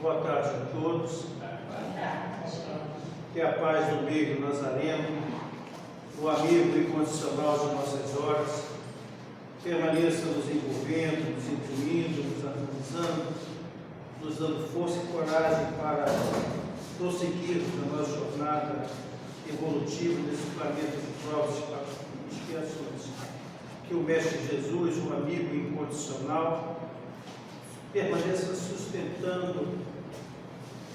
Boa tarde a todos. Que a paz do meio Nazareno, o amigo incondicional de nossas horas, permaneça nos envolvendo, nos incluindo, nos harmonizando, nos dando força e coragem para prosseguirmos na nossa jornada evolutiva nesse planeta de provas e expiações. Que o Mestre Jesus, o amigo incondicional, permaneça sustentando,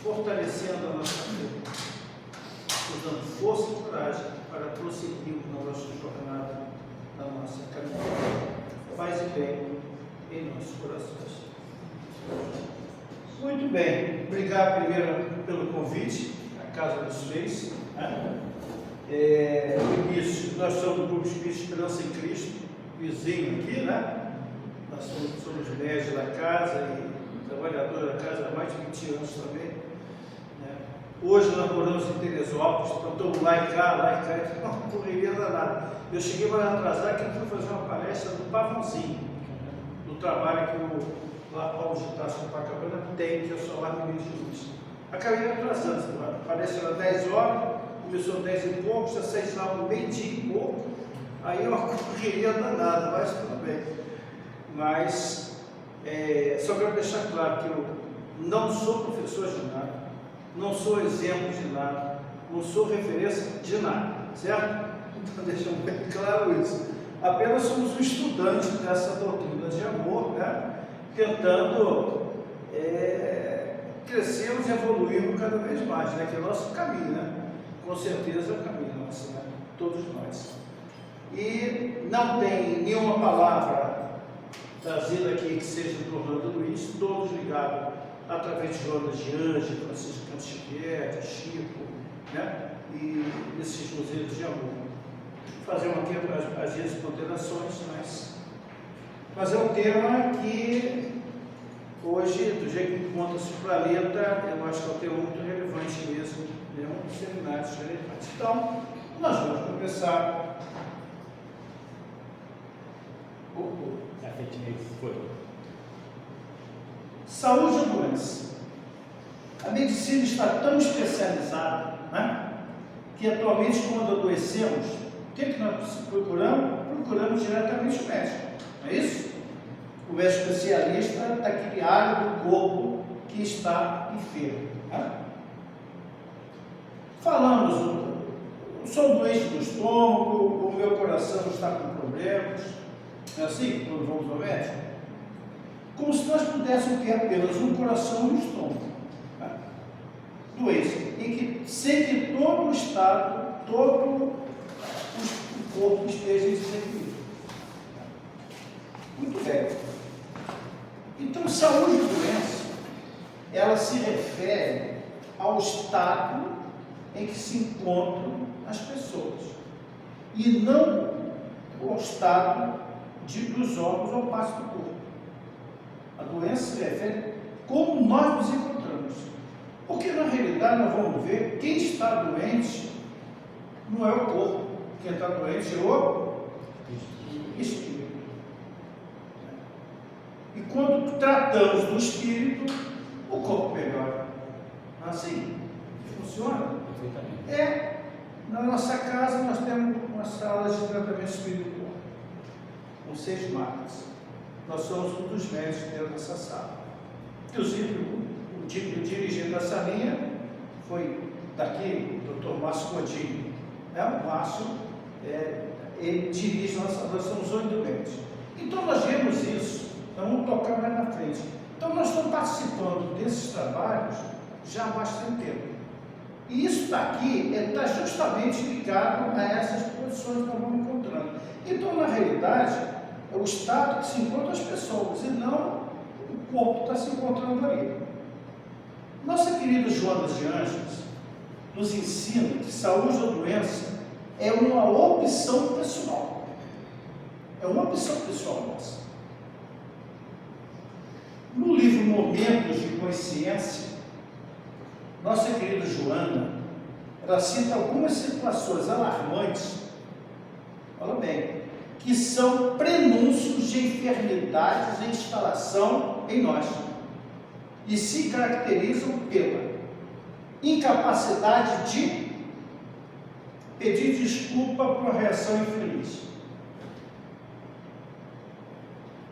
fortalecendo a nossa vida, nos dando força e coragem para prosseguirmos na nossa jornada, na nossa caminhada. Paz e bem em nossos corações. Muito bem, obrigado primeiro pelo convite, a Casa dos Reis. Nós somos do Grupo Espírita Esperança em Cristo, vizinho aqui, né? Nós somos médios da casa e trabalhadores da casa há mais de 20 anos também. Né? Hoje nós moramos em Teresópolis, então estamos lá e cá, então uma correria danada. Eu cheguei para atrasar que eu fui fazer uma palestra do Pavãozinho, do trabalho que o Paulo de Tarso Copacabana tem, que é o Solar Menino de Luz. Acabei atrasando, a palestra era 10 horas, começou 10 e pouco, já saí de lá no meio-dia e pouco, aí uma correria danada, mas tudo bem. Mas só quero deixar claro que eu não sou professor de nada, não sou exemplo de nada, não sou referência de nada, certo? Então deixando bem claro isso. Apenas somos um estudante dessa doutrina de amor, né? Tentando crescermos e evoluirmos cada vez mais, né? Que é o nosso caminho, né? Com certeza é o caminho nosso, né? Todos nós. E não tem nenhuma palavra trazida aqui que seja do Orlando Luiz, todos ligados através de Jonas de Anjos, Francisco Canto Xavier, Chico, né? E esses museus de amor. Fazer aqui às vezes ponderações, mas é um tema que hoje, do jeito que encontra-se o planeta, eu acho que é um tema muito relevante mesmo, é um dos seminários relevantes. Então, nós vamos começar. Saúde ou doença? A medicina está tão especializada, né, que atualmente, quando adoecemos, o que nós procuramos? Procuramos diretamente o médico, não é isso? O médico especialista daquele área do corpo que está enfermo. Né? Falamos, sou doente do estômago, o meu coração está com problemas, não é assim quando vamos ao médico? Como se nós pudéssemos ter apenas um coração e um estômago. Né? Doença, sem que todo o estado, todo o corpo esteja em desequilíbrio. Muito bem. Então, saúde e doença, ela se refere ao estado em que se encontram as pessoas, e não ao estado dos órgãos ou partes do corpo. A doença se refere como nós nos encontramos. Porque, na realidade, nós vamos ver quem está doente não é o corpo. Quem está doente é o espírito. E quando tratamos do espírito, o corpo melhora. Assim funciona. Na nossa casa nós temos uma sala de tratamento espiritual, com 6 máquinas. Nós somos um dos médicos dentro dessa sala. Inclusive, o dirigente da salinha foi daqui, o Dr. Márcio Godinho. O Márcio, ele dirige nós somos 8 doentes. Então nós vemos isso, nós vamos tocar mais na frente. Então nós estamos participando desses trabalhos já há bastante tempo. E isso daqui está justamente ligado a essas posições que nós vamos encontrando. Então, na realidade, é o estado que se encontra as pessoas, e não o corpo que está se encontrando ali. Nossa querida Joana de Ângeles nos ensina que saúde ou doença é uma opção pessoal. É uma opção pessoal nossa. No livro Momentos de Consciência, nossa querida Joana, ela cita algumas situações alarmantes, fala bem, que são prenúncios de enfermidades em instalação em nós. e se caracterizam pela incapacidade de pedir desculpa por uma reação infeliz,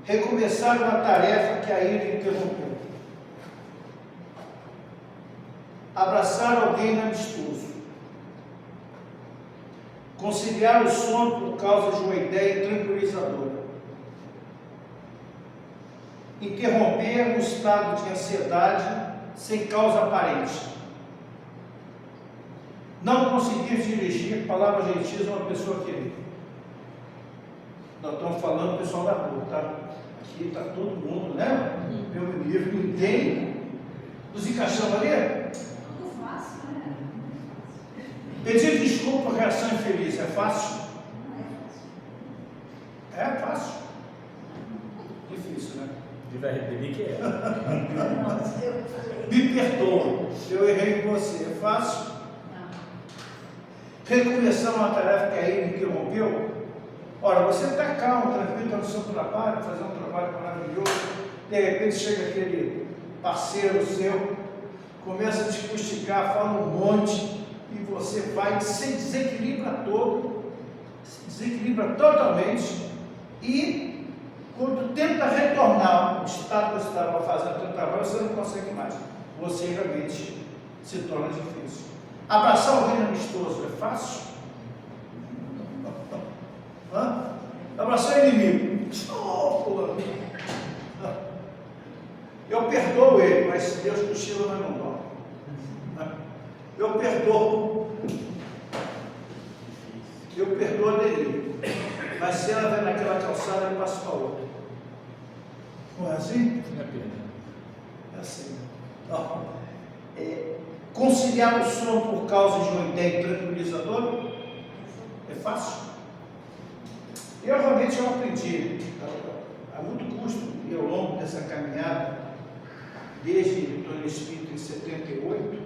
recomeçar uma tarefa que a ira interrompeu, abraçar alguém amistoso, conciliar o sono por causa de uma ideia tranquilizadora, interromper um estado de ansiedade sem causa aparente, não conseguir dirigir palavras gentis a uma pessoa querida. Nós estamos falando do pessoal da rua, tá? Aqui está todo mundo, né? Meu livro, ninguém nos encaixamos ali. Tudo fácil, né? Pedir desculpa por reação infeliz é fácil? Não é fácil. É fácil. Difícil, né? Vai repetir que é. Não, eu falei. Me perdoa, eu errei com você. É fácil? Não. Recomeçar uma tarefa que a ira interrompeu. Ora, você está calmo, tranquilo, está no seu trabalho, fazendo um trabalho maravilhoso, de repente chega aquele parceiro seu, começa a te fustigar, fala um monte, e você vai, se desequilibra todo, se desequilibra totalmente, e quando tenta retornar ao estado que você estava fazendo o seu trabalho, você não consegue mais. Você realmente se torna difícil. Abraçar alguém amistoso é fácil? Abraçar o inimigo. Eu perdoo ele, mas se Deus cochila, mas não dorme. Eu perdoo dele, mas se ela vai naquela calçada, ele passa para outra. Não é assim? Não é pena. É assim. Conciliar o sono por causa de uma ideia tranquilizadora é fácil? Eu realmente aprendi, a muito custo, e ao longo dessa caminhada, desde que estou no Espírito em 78,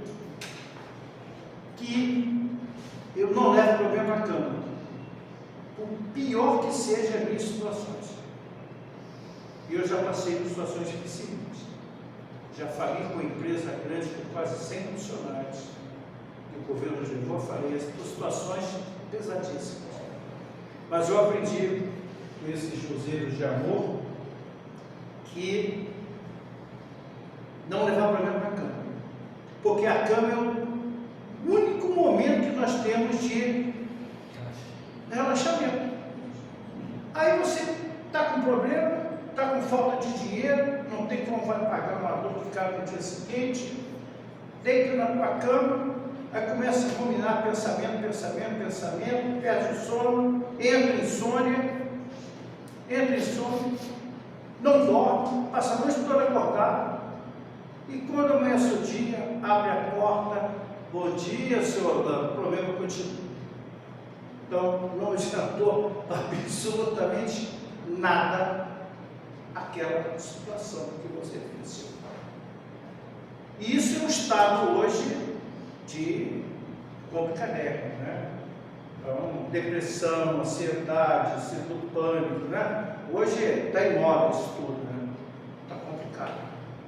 que eu não levo problema à cama, por pior que seja as minhas situações. E eu já passei por situações dificílimas. Já falei com uma empresa grande com quase 100 funcionários, que o governo levou a falência, por situações pesadíssimas. Mas eu aprendi com esses joseiros de amor que não levar o problema para a cama, porque a cama é o único momento que nós temos de relaxamento. Aí você está com problema, está com falta de dinheiro, não tem como vai pagar uma dor de cara no dia seguinte, deita na tua cama, aí começa a ruminar pensamento, perde o sono, entra em insônia, não dorme, passa a noite toda acordado, e quando amanhece o dia, abre a porta, bom dia, senhor Orlando, o problema continua. Então, não adiantou absolutamente nada aquela situação que você vivenciou. E isso é um estado hoje de complicadérrimo, né? Então, depressão, ansiedade, síndrome do pânico, né? Hoje está em moda isso tudo, né? Está complicado.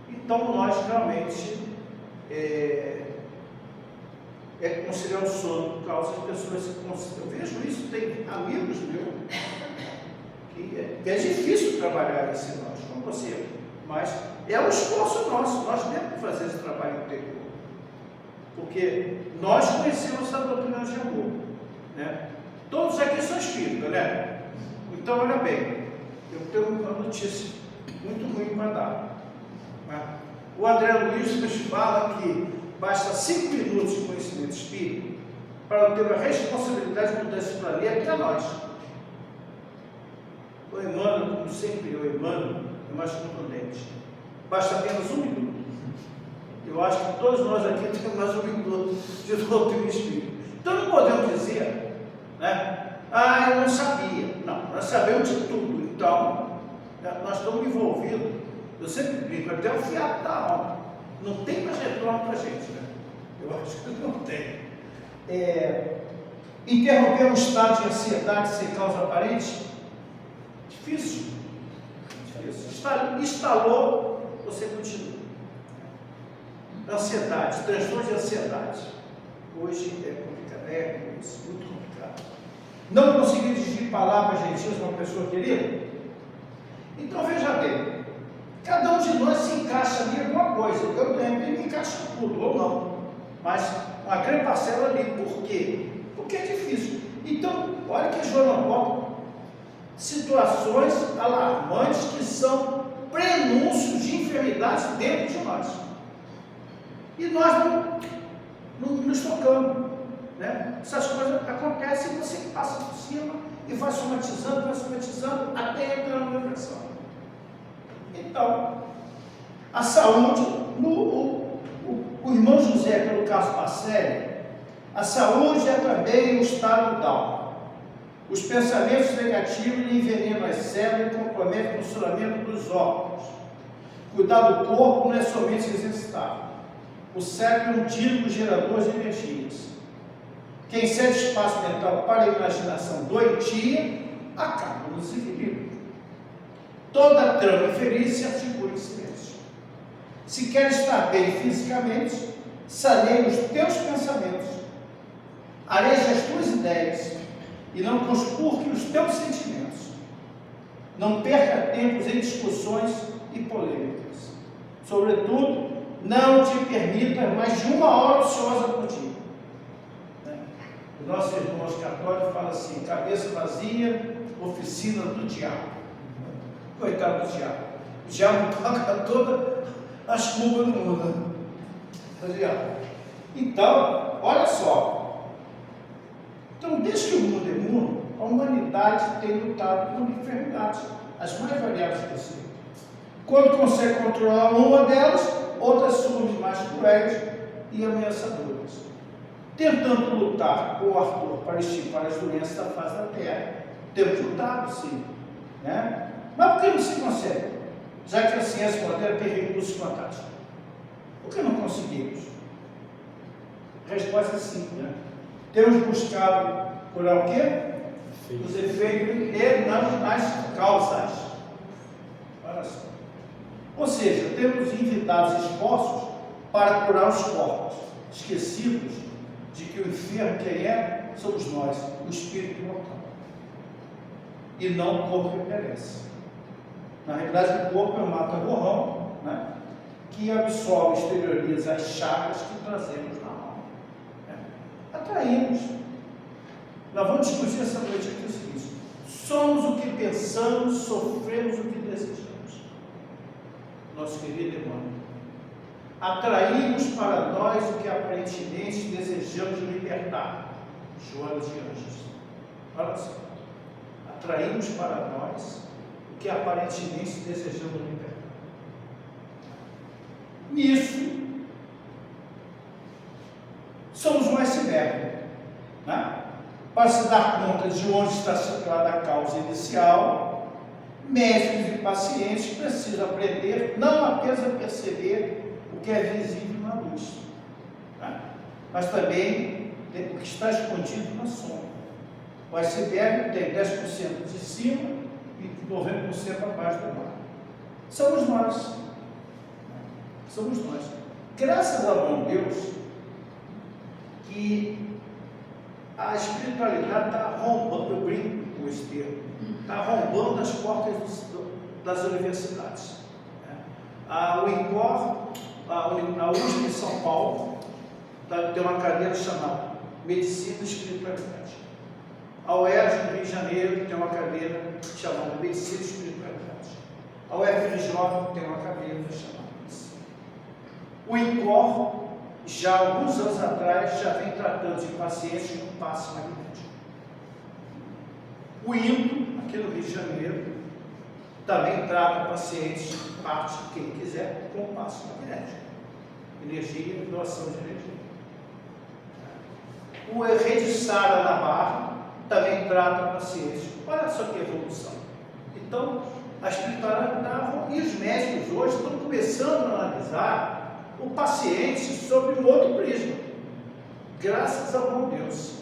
Então, nós realmente conciliar o sono por causa de pessoas que eu vejo isso, tem amigos meus que é difícil trabalhar esse nós, como você, mas é um esforço nosso, nós temos que fazer esse trabalho interior, porque nós conhecemos a doutrina de amor, né? Todos aqui são espíritas, né? Então, olha bem, eu tenho uma notícia muito ruim para dar, né? O André Luiz nos fala que basta 5 minutos de conhecimento espírita para ter a responsabilidade de mudar esse planeta para nós. O Emmanuel, como sempre, o Emmanuel é mais contundente. Basta apenas 1 minuto. Eu acho que todos nós aqui temos mais 1 minuto de doutrina espírita. Então não podemos dizer, né? Ah, eu não sabia. Não, nós sabemos de tudo. Então, nós estamos envolvidos. Eu sempre brinco, até o fiapo da alma. Não tem mais retorno para a gente, né? Eu acho que não tem. Interromper um estado de ansiedade sem causa aparente? Difícil. Instalou, você continua. Ansiedade, transtorno de ansiedade. Hoje é complicado, muito complicado. Não conseguir dirigir palavras gentis a uma pessoa querida? Então veja bem, cada um de nós se encaixa ali em alguma coisa. Eu me encaixo tudo, ou não. Mas uma grande parcela ali. Por quê? Porque é difícil. Então, olha que João bota situações alarmantes que são prenúncios de enfermidades dentro de nós. E nós não nos tocamos. Né? Essas coisas acontecem e você passa por cima e vai somatizando até entrar na depressão. Então, a saúde, o irmão José, pelo caso Marcelo, a saúde é também um estado da alma. Os pensamentos negativos envenenam as células e comprometem o funcionamento dos órgãos. Cuidar do corpo não é somente exercitar. O cérebro é um dínamo gerador de energias. Quem cede espaço mental para a imaginação doentia acaba no desequilíbrio. Toda trama infeliz se articula em silêncio. Se quer estar bem fisicamente, saneie os teus pensamentos, areje as tuas ideias e não conspurque os teus sentimentos. Não perca tempos em discussões e polêmicas. Sobretudo, não te permita mais de 1 hora ociosa por dia. Os nossos irmãos católicos falam assim: cabeça vazia, oficina do diabo. Coitado do diabo. O diabo paga todas as culpas do mundo. Então, olha só. Então, desde que o mundo é mundo, a humanidade tem lutado por enfermidades, as mais variadas possíveis. Quando consegue controlar uma delas, outras surgem mais cruéis e ameaçadoras. Tentando lutar com o Arthur para extirpar as doenças da face da Terra. Temos lutado, sim. Né? Mas por que não se consegue? Já que a ciência moderna tem recursos fantásticos. Por que não conseguimos? A resposta é simples. Né? Temos buscado curar o quê? Os efeitos e não as causas. Olha só. Ou seja, temos envidado esforços para curar os corpos, esquecidos de que o enfermo quem é, somos nós, o espírito mortal. E não o corpo que perece. Na realidade, o corpo é um mata-borrão, né, que absorve e exterioriza as chagas que trazemos na alma. Né? Atraímos. Nós vamos discutir essa noite aqui o seguinte: somos o que pensamos, sofremos o que desejamos. Nosso querido irmão. Atraímos para nós o que aparentemente desejamos libertar. Joana de Anjos. Olha só. Atraímos para nós o que aparentemente desejamos libertar. Nisso, somos um iceberg. Né? Para se dar conta de onde está situada a causa inicial, médicos e pacientes precisam aprender não apenas a perceber o que é visível na luz, tá? Mas também o que está escondido na sombra. O iceberg tem 10% de cima e 90% abaixo do mar. Somos nós. Somos nós. Graças ao bom Deus que a espiritualidade está arrombando, eu brinco com esse termo, está arrombando as portas das universidades. O INCOR, a USP em São Paulo, tem uma cadeira chamada Medicina e Espiritualidade. A UERJ no Rio de Janeiro tem uma cadeira chamada Medicina e Espiritualidade. A UFRJ tem uma cadeira chamada Medicina. O INCOR, já há alguns anos atrás, já vem tratando de pacientes com passe magnético. O INTO, aqui no Rio de Janeiro, também trata pacientes, parte, quem quiser, com passe magnético. Energia e doação de energia. O Rede Sara na Barra também trata pacientes. Olha só que evolução. Então, a espiritualidade e os médicos hoje estão começando a analisar o paciente sob um outro prisma. Graças ao bom Deus.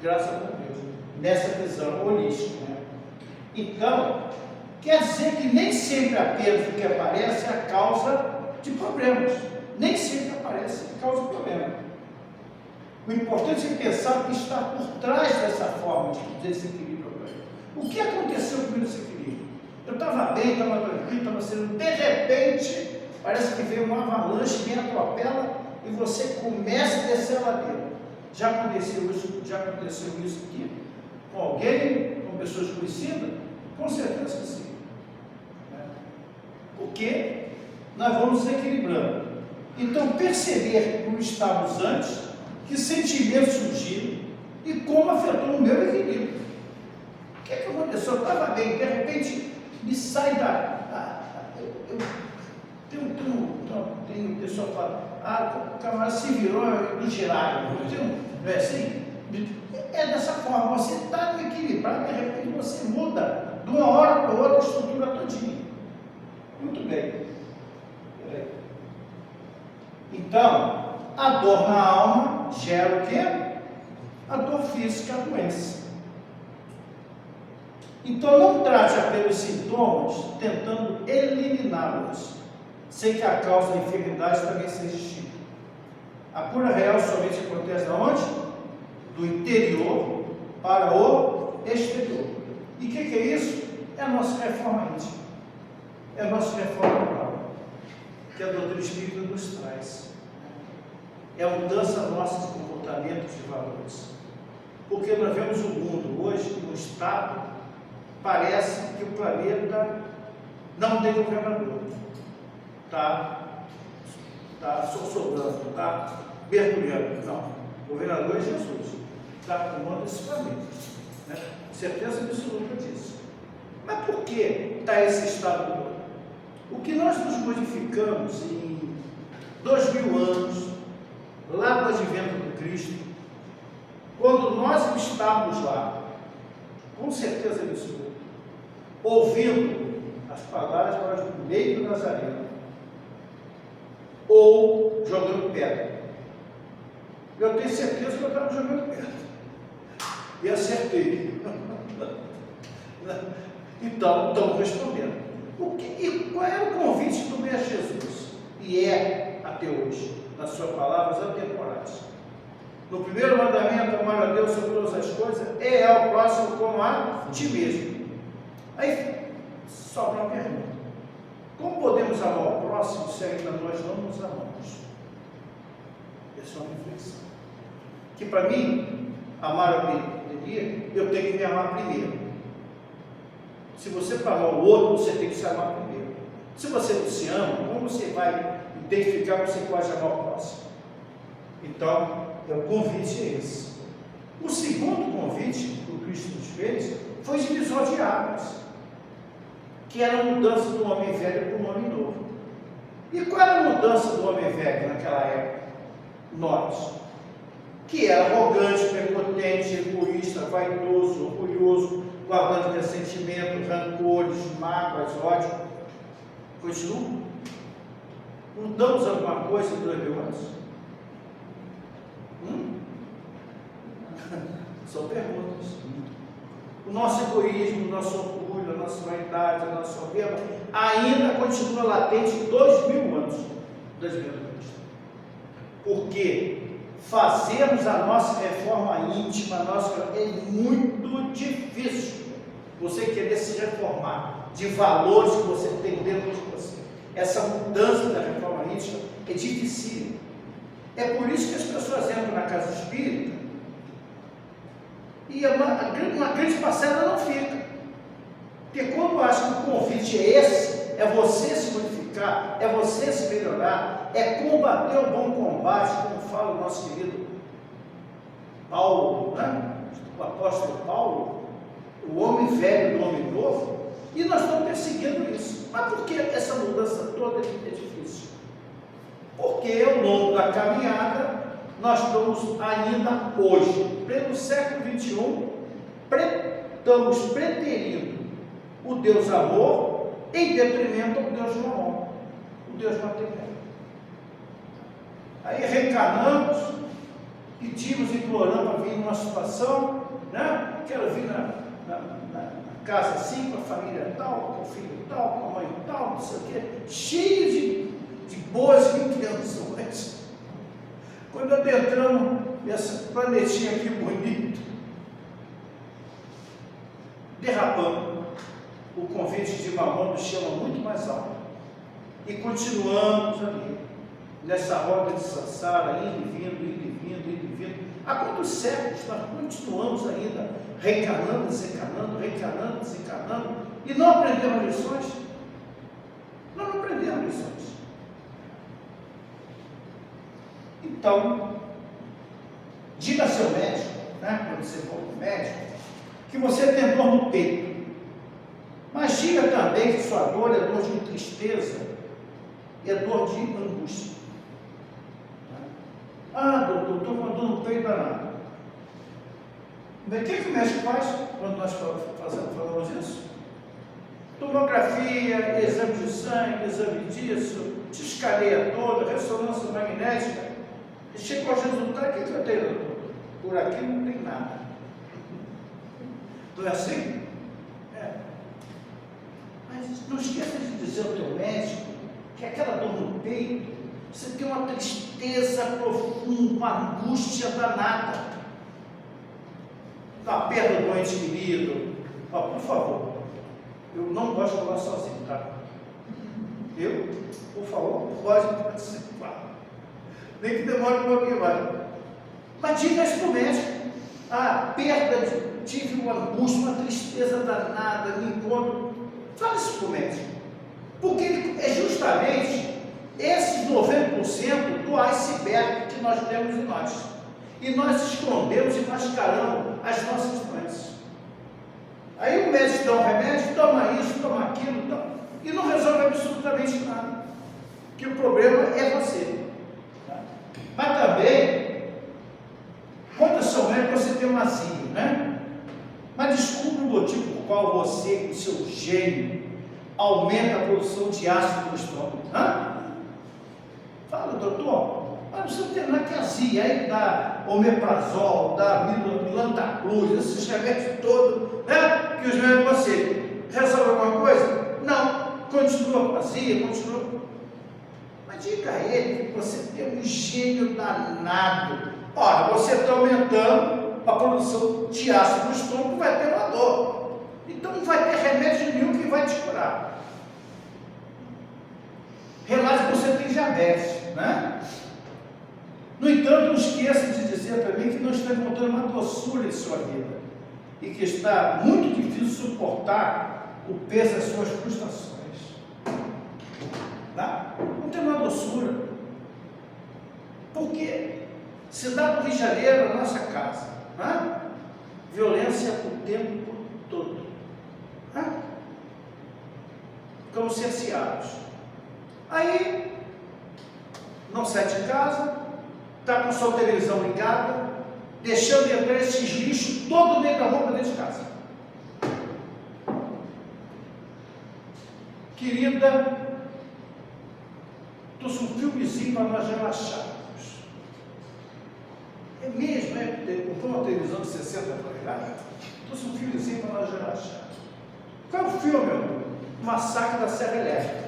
Graças ao bom Deus. Nessa visão holística. Né? Então, quer dizer que nem sempre apenas o que aparece é a causa de problemas. Nem sempre aparece. O importante é pensar o que está por trás dessa forma de desequilíbrio. O que aconteceu comigo nesse equilíbrio? Eu estava bem, estava tranquilo, estava sendo, de repente, parece que veio uma avalanche, me atropela e você começa a descer a ladeira. Já aconteceu isso aqui? Com alguém, com pessoas conhecidas? Com certeza que sim. Porque nós vamos nos equilibrando. Então, perceber como estávamos antes, que sentimentos surgiram e como afetou o meu equilíbrio. O que aconteceu? Eu estava bem, de repente me sai tem pessoa que fala, o camarada se virou do girário, não é assim? É dessa forma, você está equilibrado, de repente você muda de uma hora para outra a estrutura todinha. Muito bem. Então, a dor na alma gera o quê? A dor física, a doença. Então, não trate apenas sintomas tentando eliminá-los, sem que a causa da enfermidade também seja extinta. A cura real somente acontece de onde? Do interior para o exterior. E o que é isso? É a nossa reforma íntima. É a nossa reforma moral, que a doutrina espírita nos traz. É a mudança nossa de comportamento, de valores. Porque nós vemos o mundo hoje, no estado, parece que o planeta não tem governador. Está sobrando, está mergulhando. Não, o governador é Jesus. Está comandando esse planeta. Né? Certeza absoluta disso. Mas por que está esse estado todo? O que nós nos modificamos em 2000 anos, lá do advento do Cristo, quando nós estávamos lá, com certeza absoluta, ouvindo as palavras do meio do Nazareno, ou jogando pedra. Eu tenho certeza que eu estava jogando pedra. E acertei. Então, estamos respondendo. E qual era o convite do Mestre Jesus? E é, até hoje, nas suas palavras atemporais. No primeiro mandamento, amar a Deus sobre todas as coisas, e ao próximo como a ti mesmo. Aí, sobra uma pergunta. Como podemos amar o próximo se ainda nós não nos amamos? Essa é uma reflexão. Que para mim, amar alguém, eu tenho que me amar primeiro. Se você para amar o outro, você tem que se amar primeiro. Se você não se ama, como você vai identificar que você pode amar o próximo? Então, o convite é esse. O segundo convite que o Cristo nos fez foi divisor de águas, que era a mudança do homem velho para o homem novo. E qual era a mudança do homem velho naquela época? Nós, que era arrogante, prepotente, egoísta, vaidoso, orgulhoso, guardando ressentimento, rancores, mágoas, ódio. Continua? Mudamos alguma coisa em 2000 anos? São perguntas. O nosso egoísmo, o nosso orgulho, a nossa vaidade, a nossa soberba ainda continua latente em 2000 anos das Cristo. Porque fazermos a nossa reforma íntima, é muito difícil. Você querer se reformar de valores que você tem dentro de você. Essa mudança da reforma íntima é difícil. É por isso que as pessoas entram na casa espírita e uma grande parcela não fica. Porque quando acham que o convite é esse, é você se modificar, é você se melhorar, é combater o bom combate, como fala o nosso querido Paulo, né? O apóstolo Paulo, o homem velho do homem novo, e nós estamos perseguindo isso. Mas por que essa mudança toda é difícil? Porque ao longo da caminhada, nós estamos ainda hoje, pleno século XXI, estamos preterindo o Deus amor em detrimento ao Deus Mamon, o Deus material. Aí reencarnamos, pedimos, imploramos a vir numa situação, né? Quero vir na casa assim, com a família tal, com o filho tal, com a mãe tal, não sei o quê, cheio de boas intenções. Quando adentramos esse planetinha aqui bonito, derrapando o convite de Mamon nos chama muito mais alto. E continuamos ali, nessa roda de Sansara, indo e vindo, indo e vindo, indo e vindo. Há quantos séculos nós continuamos ainda reencarnando, desencarnando, reencarnando, desencarnando, e não aprendemos lições? Nós não aprendemos lições. Então, diga ao seu médico, né, quando você for para o médico, que você tem dor no peito. Mas diga também que sua dor é dor de tristeza, é dor de angústia. Ah, doutor, estou com dor no peito danado. O que o médico faz quando nós falamos isso? Tomografia, exame de sangue, exame disso, te escaneia toda, ressonância magnética, e chega aos resultados. O que eu tenho, doutor? Por aqui não tem nada. Não é assim? É. Mas não esqueça de dizer ao teu médico que aquela dor no peito, você tem uma tristeza profunda, uma angústia danada. A perda do ente querido. Ó, por favor, eu não gosto de falar sozinho, tá? Eu, por favor, pode participar. Nem que demore um pouquinho mais. Mas diga isso para o médico. Ah, tive uma angústia, uma tristeza danada, me encontro. Fala isso para o médico. Porque é justamente esses 90% do iceberg que nós temos em nós. E nós escondemos e mascaramos as nossas doenças. Aí o médico dá um remédio, toma isso, toma aquilo, toma, e não resolve absolutamente nada. Que o problema é você. Tá? Mas também, quando seu médico, você tem um azia, né? Mas descubra o motivo por qual você, com seu gênio, aumenta a produção de ácido no estômago. Fala, doutor, mas você tem naquazia, aí dá omeprazol, dá milantacruz, esses remédios todos, né? Que os médicos você resolve alguma coisa? Não, continua com azia, continua. Mas diga a ele que você tem um gênio danado. Ora, você está aumentando a produção de ácido no estômago, vai ter uma dor. Então não vai ter remédio nenhum que vai te curar. Relate que você tem diabetes, né? No entanto, não esqueça de dizer para mim que não está encontrando uma doçura em sua vida e que está muito difícil suportar o peso das suas frustrações. Tá? Não tem uma doçura. Porque cidade do Rio de Janeiro, a nossa casa, né? Violência o tempo todo. Né? Ficamos cerceados. Aí, não sai de casa, está com sua televisão ligada, deixando entrar esses lixos todo no meio da rua dentro de casa. Querida, trouxe um filmezinho para nós relaxarmos. É mesmo, comprou uma televisão de 60 polegadas, trouxe um filmezinho para nós relaxarmos. Qual é o filme, meu amor? Massacre da Serra Elétrica.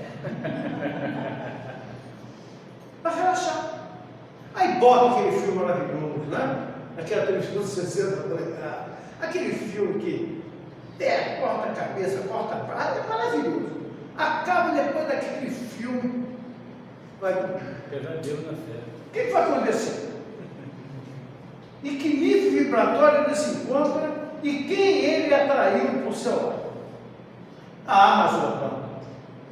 Para relaxar. Aí bota aquele filme maravilhoso, né? Aquela televisão de 60 polegadas. Aquele filme que corta a cabeça, corta a praia, é maravilhoso. Acaba depois daquele filme. Pesadelo na fé. O que vai acontecer? E que nível vibratório ele se encontra e quem ele atraiu por seu lado? A Amazon.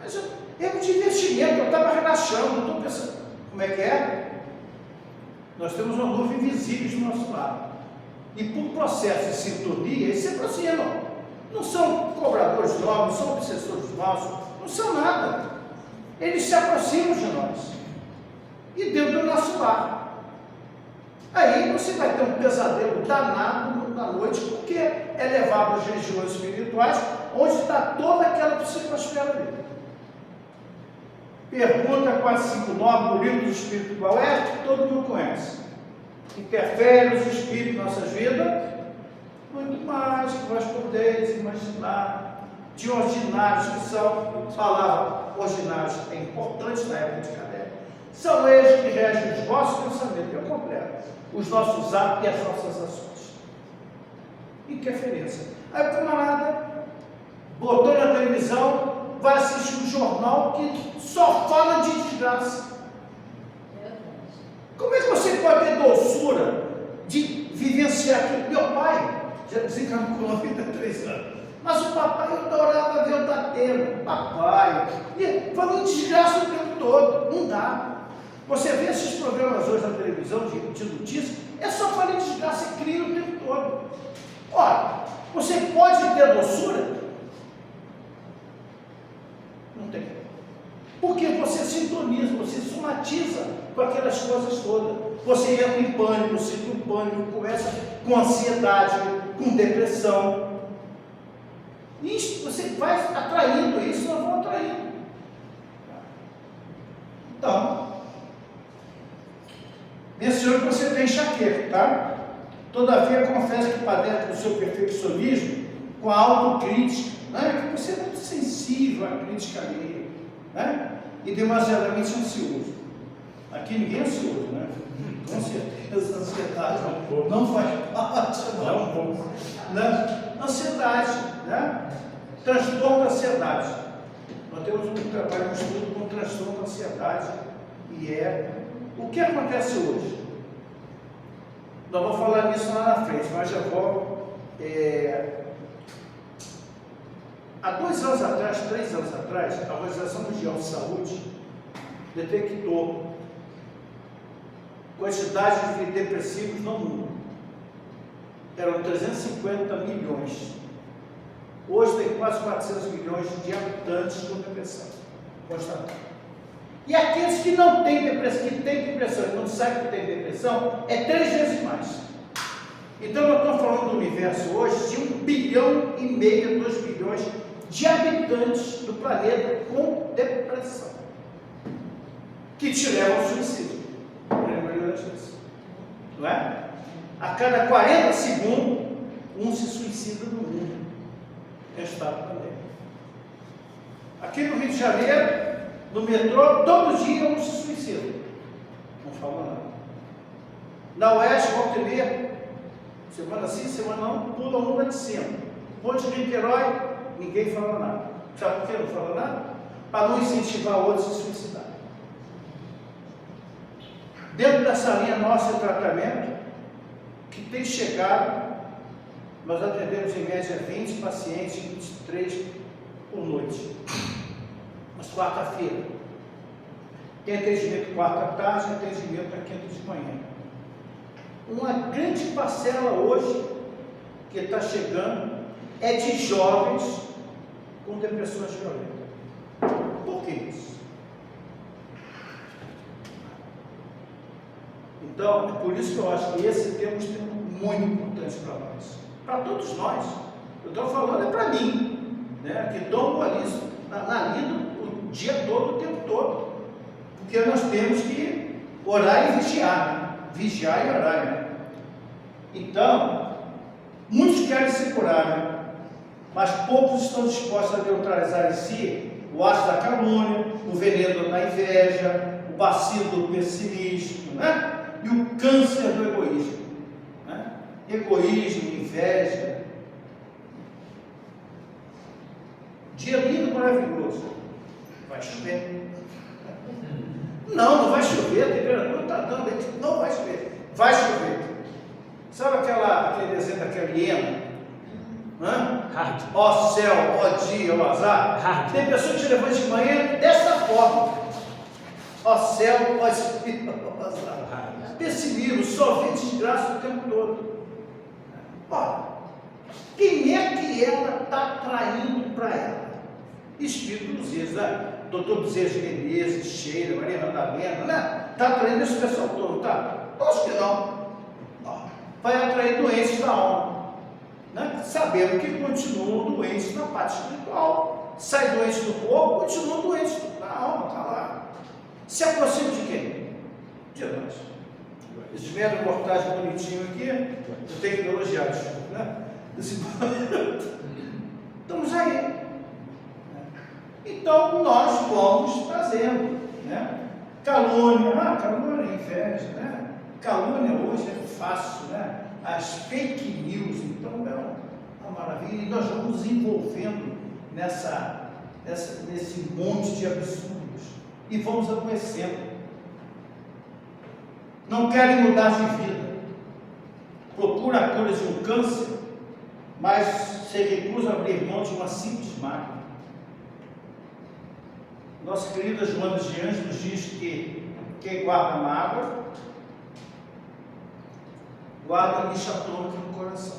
Mas é um divertimento, eu estava relaxando, eu estou pensando, como é que é? Nós temos uma nuvem invisível do nosso lado. E por processo de sintonia, eles se aproximam. Não são cobradores nossos, não são obsessores nossos, não são nada. Eles se aproximam de nós. E dentro do nosso lar. Aí você vai ter um pesadelo danado na noite, porque é levado às regiões espirituais, onde está toda aquela psicosfera dele. Pergunta 459 do Livro do Espírito qual é, que todo mundo conhece. Interfere os espíritos em nossas vidas, muito mais que vós podeis imaginar, de ordinários, que são, palavra ordinários, é importante na época de Kardec, são eles que regem os vossos pensamentos filosofia completa. Os nossos atos e as nossas ações. Interferência. Aí o camarada botou na televisão, vai assistir um jornal que só fala de desgraça. Como é que você pode ter doçura de vivenciar aquilo? Meu pai já desencarnou com 93 anos. Mas o papai adorava ver o Datena, papai, e falando de desgraça o tempo todo. Não dá. Você vê esses programas hoje na televisão de notícias, é só falar de desgraça e cria o tempo todo. Ora, você pode ter doçura? Não tem. Porque você sintoniza, você somatiza com aquelas coisas todas. Você entra em pânico, sinto um pânico, começa com ansiedade, com depressão. Isso, você vai atraindo isso, nós vamos atraindo. Então, menciona que você tem enxaqueca, tá? Todavia, confessa que padece do seu perfeccionismo com a autocrítica, né? Que você é muito sensível à crítica alheia, né? E demasiadamente ansioso. Aqui ninguém é ansioso, né? Com certeza, a ansiedade não faz parte, não. Né? Ansiedade, né? Transtorno da ansiedade. Nós temos um trabalho, um estudo com transtorno da ansiedade, e o que acontece hoje? Nós vamos falar nisso lá na frente, mas já vou. Há 2 anos atrás, 3 anos atrás, a Organização Mundial de Saúde detectou quantidade de depressivos no mundo. Eram 350 milhões. Hoje tem quase 400 milhões de habitantes com depressão constatada. E aqueles que não têm depressão, que têm depressão e não sabem que têm depressão, é 3 vezes mais. Então nós estamos falando do universo hoje de 1,5 bilhão, 2 bilhões de habitantes do planeta com depressão, que te levam ao suicídio. Não é? A cada 40 segundos, um se suicida no mundo. É estado pandêmico. Aqui no Rio de Janeiro, no metrô, todo dia um se suicida. Não fala nada. Na Oeste, volta e meia, semana sim, semana não, pula uma de cima. Ponte de Niterói, ninguém fala nada. Sabe por que não fala nada? Para não incentivar outros a se suicidar. Dentro dessa linha nossa de tratamento, que tem chegado, nós atendemos em média 20 pacientes, 23 por noite. Mas quarta-feira. Tem atendimento quarta à tarde, atendimento à quinta de manhã. Uma grande parcela hoje que está chegando é de jovens com depressões violentas. Por que isso? Então, é por isso que eu acho que esse tema é um tema muito importante para nós. Para todos nós. Eu estou falando é para mim, né, que tomo ali na lida o dia todo, o tempo todo. Porque nós temos que orar e vigiar, né? Vigiar e orar, né? Então, muitos querem se curar, né? Mas poucos estão dispostos a neutralizar em si o ácido da calúnia, o veneno da inveja, o bacilo do pessimismo, né? E o câncer do egoísmo, né? Egoísmo, inveja. Dia lindo, maravilhoso. Vai chover. Não vai chover, a temperatura está dando, não vai chover. Vai chover. Sabe aquele desenho daquela hiena? Ó céu, ó dia, ó azar. Tem pessoa que te levanta de manhã dessa forma. Ó céu, ó dia, ó azar. Pessimismo, só vê desgraça o tempo todo. Olha, quem é que ela está atraindo para ela? Espírito dos Bezerros, né? Doutor Bezerros de Menezes, Sheila, Maria Madalena, né? Está atraindo esse pessoal todo, tá? Acho que não. Vai atrair doentes da alma, né? Sabendo que continuam doentes na parte espiritual. Sai doente do corpo, continuam doentes na alma, está lá. Se aproxima de quem? De nós. Esses meros mortais bonitinhos aqui, eu tenho que elogiar, desculpa, né? Estamos aí. Então, nós vamos fazendo, né? Calúnia, calúnia, inveja, né? fácil, né? As fake news, então é uma maravilha, e nós vamos desenvolvendo nesse monte de absurdos e vamos adoecendo. Não querem mudar de vida, procura a cura de um câncer, mas se recusa a abrir mão de uma simples máquina. Nossa querida Joana de Ângeles diz que quem guarda mágoa, guarda lixo atômico no coração.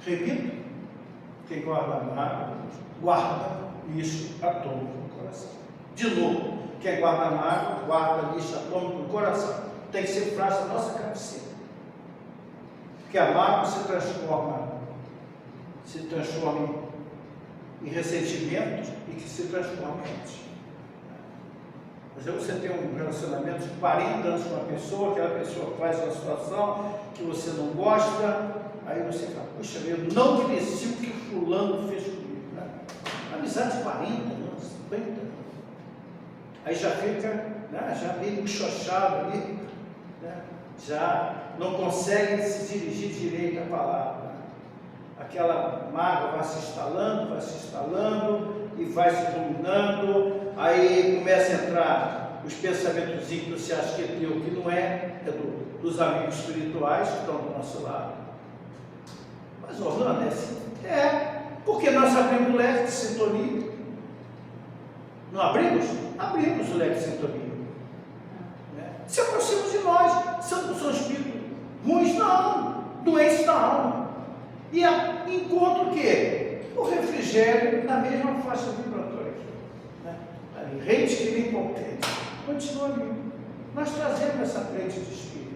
Repito, quem guarda mágoa, guarda lixo atômico no coração. De novo, quem guarda mágoa, guarda lixo atômico no coração. Tem que ser frase da nossa cabeceira. Porque a mágoa se transforma em ressentimento e que se transforma em ódio. Mas aí você tem um relacionamento de 40 anos com uma pessoa, aquela pessoa faz uma situação que você não gosta, aí você fala, puxa, eu não mereci o que fulano fez comigo. Né? Amizade de 40 anos, 50 anos. Aí já fica, né, já meio enxoxado ali, né? Já não consegue se dirigir direito à palavra. Aquela mágoa vai se instalando e vai se dominando, aí começa a entrar os pensamentos que você acha que é teu, que não é, dos amigos espirituais que estão do nosso lado. Mas Orlando é assim? É, porque nós abrimos o leque de sintonia. Não abrimos? Abrimos o leque de sintonia. Se aproximam de nós, são espíritos ruins da alma, doentes da alma. E encontra o quê? O refrigério na mesma faixa vibratória. Né? Rede que nem potente. Continua ali. Nós trazemos essa frente de espírito.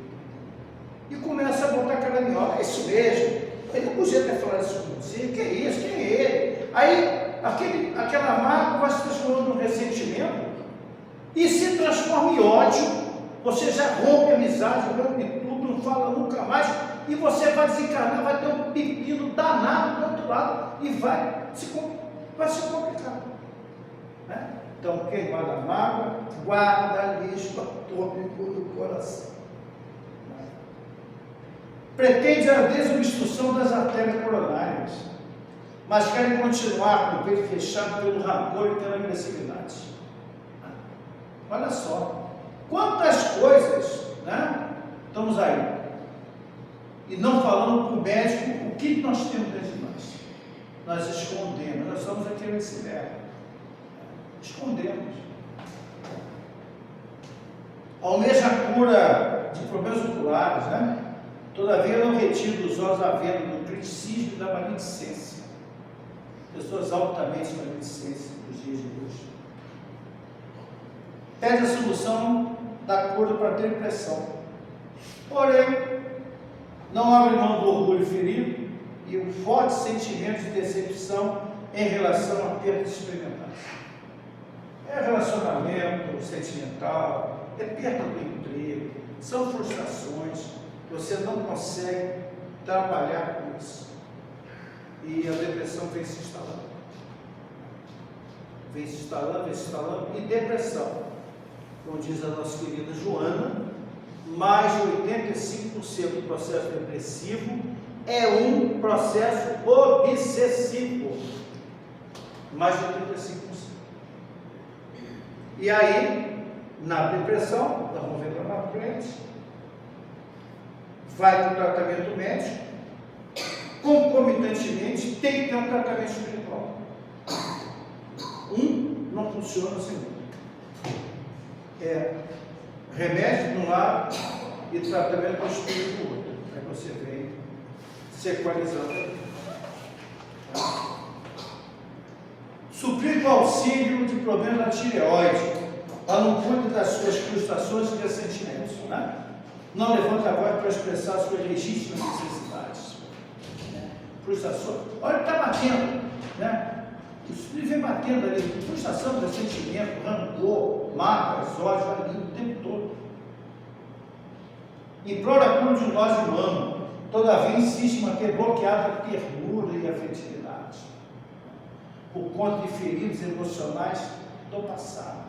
E começa a botar aquela minhoca. É isso mesmo. Ele não podia ter falado isso com você. Que é isso? Quem é ele? Aí aquela mágoa vai se transformando num ressentimento e se transforma em ódio. Você já rompe a amizade, rompe tudo, não fala nunca mais, e você vai desencarnar, vai ter um pepino danado do outro lado e vai se complicar. Né? Então, quem guarda mágoa, guarda lixo atômico no coração. Pretende a desobstrução das artérias coronárias, mas querem continuar com o peito fechado pelo rancor e pela agressividade. Olha só. Quantas coisas, né? Estamos aí. E não falando para o médico o que nós temos dentro de nós. Nós escondemos, nós somos aqui nesse verbo. Escondemos. Almeja a cura de problemas oculares, né? Todavia não retiro dos olhos a venda do criticismo e da maledicência. Pessoas altamente maledicentes nos dias de hoje. Pede a solução da cura para a depressão. Porém, não abre mão do orgulho ferido e um forte sentimento de decepção em relação a perdas experimentadas. É relacionamento sentimental, é perda do emprego, são frustrações, você não consegue trabalhar com isso. E a depressão vem se instalando. Vem se instalando, e depressão, como diz a nossa querida Joana, mais de 85% do processo depressivo é um processo obsessivo. Mais de 85%. E aí, na depressão, vamos ver lá na frente, vai para o tratamento médico, concomitantemente tem que ter um tratamento espiritual. Um não funciona sem outro. Remédio de um lado e tratamento do espírito do outro. Aí você vem sequalizando. Suprir com auxílio de problema da tireoide, para não cuidar das suas frustrações e ressentimentos. Né? Não levanta a voz para expressar suas legítimas necessidades. Frustração. Olha, está batendo. Né? O espírito vem batendo ali, frustração, ressentimento, rancor, mágoas, ódio, ali o tempo todo. Implora a cura de um nós humano, todavia insiste em manter bloqueada a ternura e a afetividade, por conta de feridos emocionais do passado.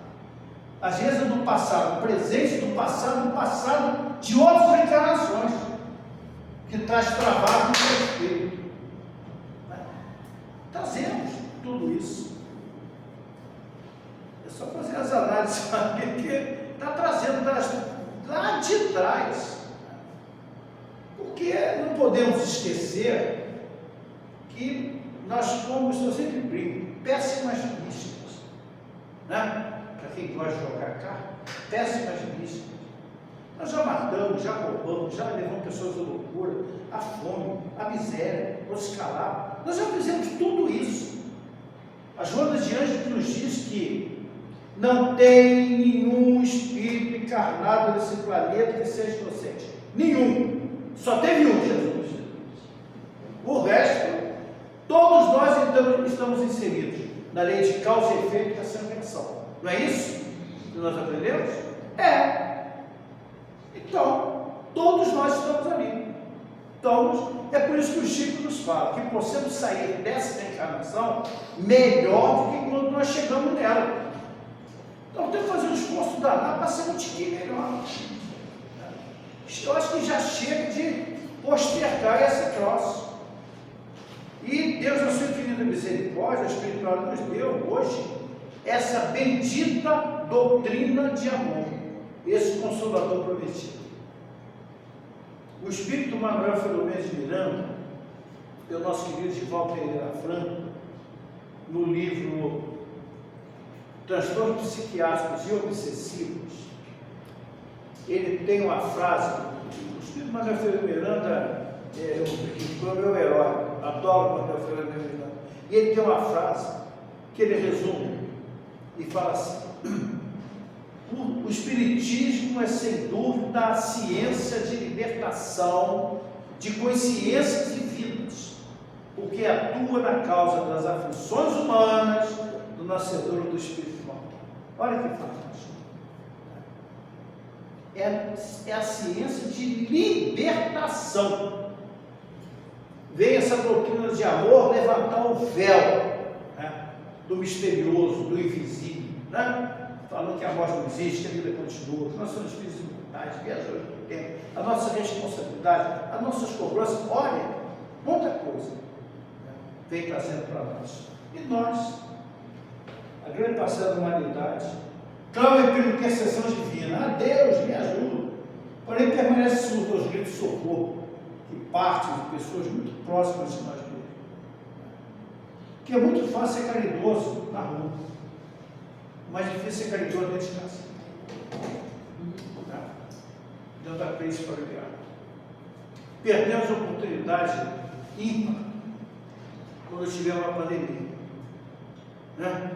Às vezes é do passado presente, do passado de outras encarnações, que traz travado no seu espírito. Trazemos tudo isso. É só fazer as análises, sabe? Que está trazendo lá de trás. Porque não podemos esquecer que nós somos, eu sempre brinco, péssimas místicas. Né? Para quem gosta de jogar carro, péssimas místicas. Nós já matamos, já roubamos, já levamos pessoas à loucura, à fome, à miséria, ao escalar. Nós já fizemos tudo isso. A Joana de Ângeles nos diz que não tem nenhum espírito encarnado nesse planeta que seja inocente. Nenhum. Só teve um, Jesus. O resto, todos nós então estamos inseridos na lei de causa e efeito e ação e reação. Não é isso que nós aprendemos? É. Então, todos nós estamos ali. Então, é por isso que o Chico nos fala que possamos sair dessa encarnação melhor do que quando nós chegamos nela. Então, tem que fazer um esforço danado para ser um tiquinho melhor. Eu acho que já chega de postergar esse troço. E Deus, na sua infinita misericórdia espiritual, nos deu hoje essa bendita doutrina de amor, esse Consolador prometido. O Espírito Manuel Filomeno de Miranda, é o nosso querido Divaldo Pereira Franco, no livro Transtornos Psiquiátricos e Obsessivos, ele tem uma frase. O Espírito Manuel Filomeno de Miranda foi o meu herói, adoro o Manuel Filomeno de Miranda, e ele tem uma frase que ele resume e fala assim: o Espiritismo é sem dúvida a ciência de libertação de consciências e vidas, porque atua na causa das aflições humanas do nascedor do Espírito Imortal. Olha que fantástico. É a ciência de libertação. Vem essa doutrina de amor levantar o véu, né, do misterioso, do invisível, né? Falando que a morte não existe, que a vida continua, que nós somos espíritos imortais, viajores do tempo, a nossa responsabilidade, as nossas cobranças, olha, muita coisa, né, vem trazendo para nós. E nós, a grande parcela da humanidade, clama pela intercessão divina: ah, Deus, me ajuda. Porém, permanece surdo aos gritos de socorro, que partem de pessoas muito próximas de nós mesmos. Que é muito fácil ser caridoso na rua, mais difícil ser caridoso dentro de casa, dentro da crise familiar. Perdemos a oportunidade ímpar quando tivemos uma pandemia, né?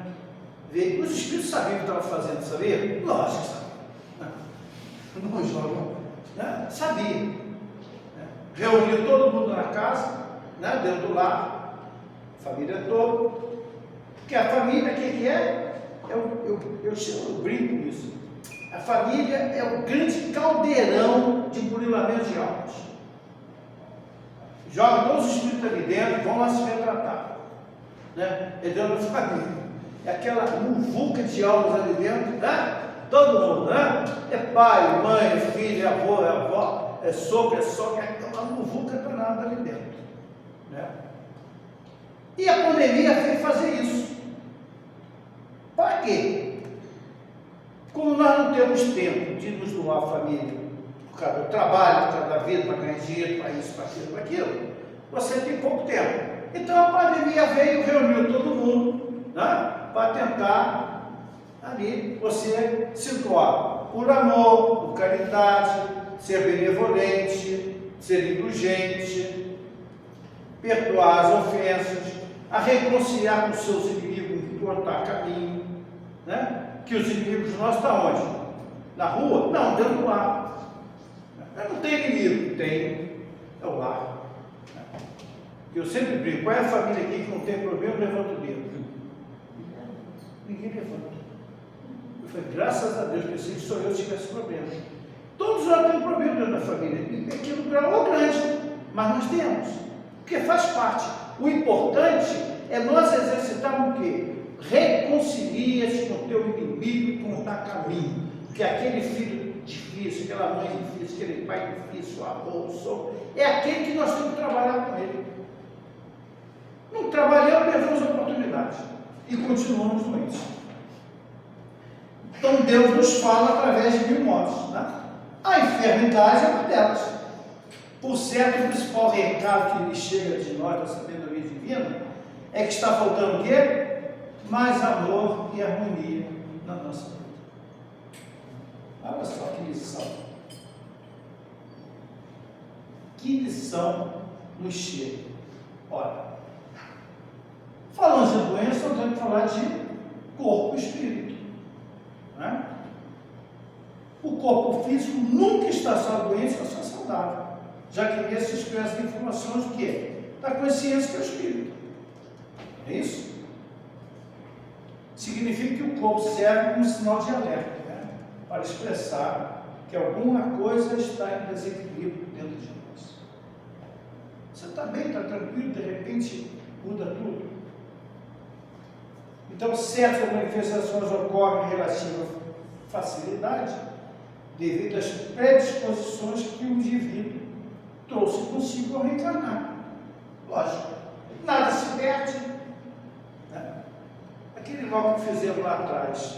Os espíritos sabiam o que estavam fazendo, sabia? Lógico que sabiam. Não jogam, né? Sabia, né? Reuniu todo mundo na casa, né? Dentro do lar, família toda. Porque a família, o que é? Eu brinco com isso. A família é o grande caldeirão de burilamento de almas. Joga todos os espíritos ali dentro, vão lá se retratar, né? É dentro da família. É aquela muvuca de almas ali dentro, né? Todo mundo, né? É pai, mãe, é filho, é avô, é avó, é sogro, é sogra, é aquela muvuca danada ali dentro, né? E a pandemia veio fazer isso. Para quê? Como nós não temos tempo de nos doar a família, por causa do trabalho, por causa da vida, para ganhar dinheiro, para isso, para aquilo, para aquilo, você tem pouco tempo. Então a pandemia veio, reuniu todo mundo, né? Para tentar ali você se doar por amor, por caridade, ser benevolente, ser indulgente, perdoar as ofensas, a reconciliar com seus inimigos, cortar caminho, né? Que os inimigos nossos estão onde? Na rua? Não, dentro do lar. Eu não tenho inimigo, tenho, é o lar. Eu sempre brinco: qual é a família aqui que não tem problema? Levanta o dedo. Ninguém levanta. Eu falei: graças a Deus, porque se só eu tivesse problema. Todos nós temos problema dentro da família, aqui no grau ou grande, mas nós temos, porque faz parte. O importante é nós exercitarmos o quê? reconcilia-se com o teu inimigo e com o teu caminho. Porque aquele filho difícil, aquela mãe difícil, aquele pai difícil, o avô, o sogro, é aquele que nós temos que trabalhar com ele. Não trabalhamos, perdemos oportunidades e continuamos doentes. Então Deus nos fala através de 1000 modos. Né? A enfermidade é uma delas. Por certo, o principal recado que lhe chega de nós, da sabedoria divina, é que está faltando o quê? Mais amor e harmonia na nossa vida. Olha só que lição. Que lição nos chega. Olha, falando de doença, nós temos que falar de corpo e espírito. Né? O corpo físico nunca está só doente, está só saudável. Já que nele se expressa informações do quê? Da consciência que é o espírito. É isso? Significa que o corpo serve como sinal de alerta, né? Para expressar que alguma coisa está em desequilíbrio dentro de nós. Você está bem, está tranquilo, de repente muda tudo. Então, certas manifestações ocorrem relativas à facilidade devido às predisposições que o indivíduo trouxe consigo ao reencarnar. Lógico, nada se perde. Né? Aquele mal que fizemos lá atrás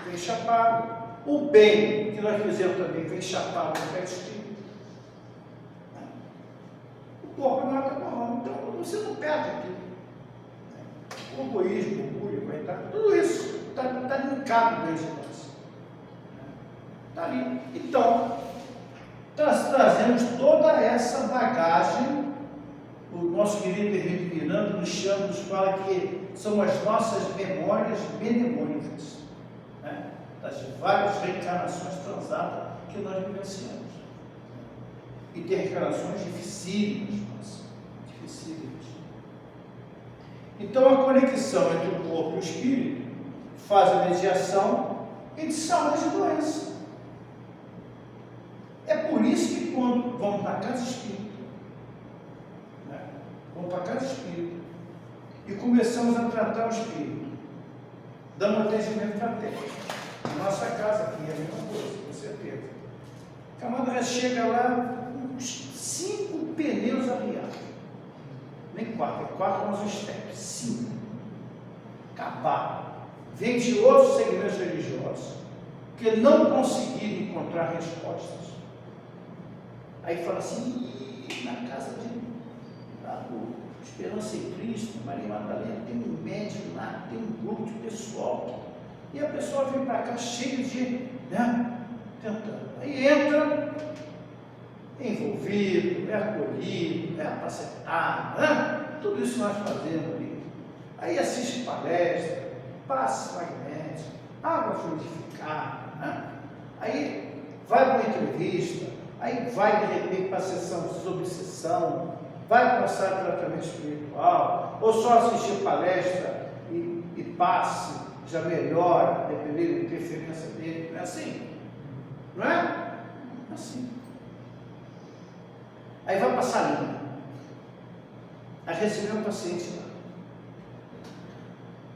vem chapado. O bem que nós fizemos também vem chapado no pé espírito. O corpo não está morrendo, então você não perde aquilo. O egoísmo, o orgulho, coitado, tudo isso está linkado dentro de nós. Está ali. Então, nós trazemos toda essa bagagem. O nosso querido Henrique Miranda nos chama, nos fala que são as nossas memórias mnemônicas, né? Das várias reencarnações transadas que nós vivenciamos. E tem reencarnações dificílimas, dificílimas. Então, a conexão entre o corpo e o espírito faz a mediação entre saúde e doença. É por isso que quando vamos para a casa espírita, né? Vamos para a casa espírita e começamos a tratar o espírito, dando atendimento fraterno. Na nossa casa aqui é a mesma coisa, com certeza. A camarada chega lá, uns 5 pneus arriados. Nem 4, é 4 mas os steps, 5. Acabar. Vem de outros segmentos religiosos que não conseguiram encontrar respostas. Aí fala assim, na casa de Esperança em Cristo, Maria Madalena, tem um médico lá, tem um grupo de pessoal. E a pessoa vem para cá cheia de, né, tentando. Aí entra, envolvido, é acolhido, é apacetado, né? Tudo isso nós fazemos ali. Aí assiste palestra, passe magnético, água fluidificada, né? Aí vai para uma entrevista, aí vai de repente para a sessão de desobsessão, vai passar tratamento espiritual, ou só assistir palestra e passe, já melhora, dependendo da preferência dele. Não é assim? Não é? Assim. Aí vai passar a linha. Aí recebeu um paciente lá.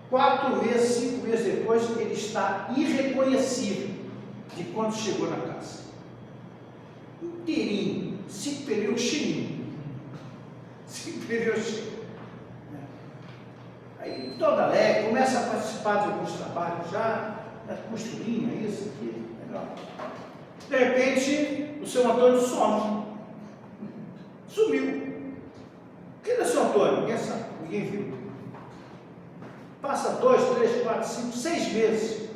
4 meses, 5 meses depois, ele está irreconhecível de quando chegou na casa. Inteirinho, 5 pneus cheinho. 5 pneus cheinho. Aí toda alegre, começa a participar de alguns trabalhos já, costurinha, isso aqui, legal. De repente, o seu Antônio some. Sumiu. Quem é o seu Antônio? Ninguém sabe, ninguém viu. Passa 2, 3, 4, 5, 6 meses.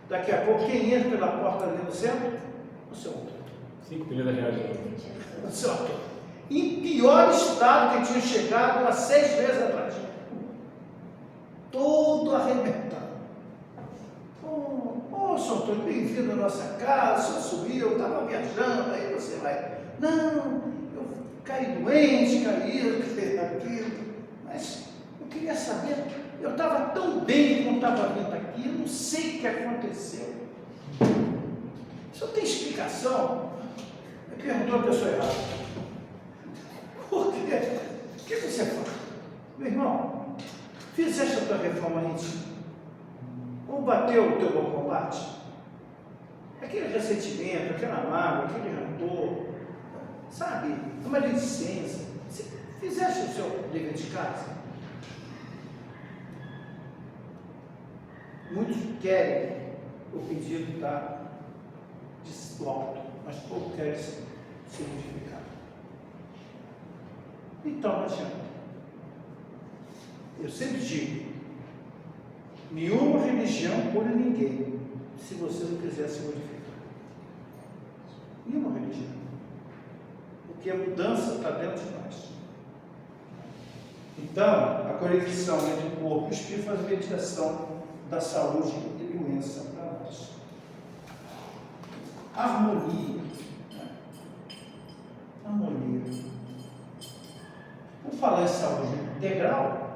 Daqui a pouco, quem entra pela porta ali no centro? O seu Antônio. 5 pneus da reais. O seu Antônio. Em pior estado que tinha chegado há 6 meses atrás. Todo arrebentado. Seu Antônio, bem-vindo à nossa casa, o senhor subiu, eu estava viajando, aí você vai. Não, eu caí doente, aquilo, mas eu queria saber, eu estava tão bem quando estava vindo aqui, eu não sei o que aconteceu. Isso tem explicação? Eu perguntou a pessoa errada. Por quê? O que você fala? Meu irmão, Fizeste a tua reforma íntima? Ou bateu o teu bom combate? Aquele ressentimento, aquela mágoa, aquele rancor, sabe? A maledicência. Fizeste o seu dever de casa? Muitos querem o pedido do alto, mas pouco querem se modificar. Então não adianta. Eu sempre digo, nenhuma religião pune ninguém se você não quiser se modificar. Nenhuma religião. Porque a mudança está dentro de nós. Então, a conexão entre o corpo e o espírito faz a mediação da saúde e doença para nós. Harmonia. Harmonia. Por falar em saúde integral,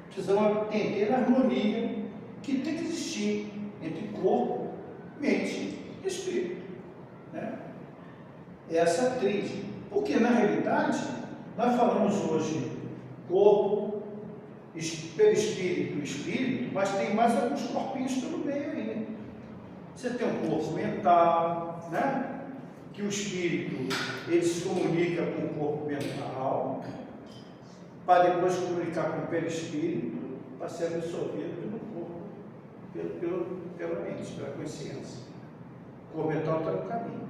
precisamos entender a harmonia que tem que existir entre corpo, mente e espírito. Né? Essa tríade. Porque, na realidade, nós falamos hoje corpo, perispírito e espírito, mas tem mais alguns corpinhos pelo meio aí. Você tem um corpo mental, né? Que o espírito, ele se comunica com o corpo mental, para depois comunicar com o perispírito, para ser absorvido pelo corpo, pela mente, pela consciência. O corpo mental está no caminho.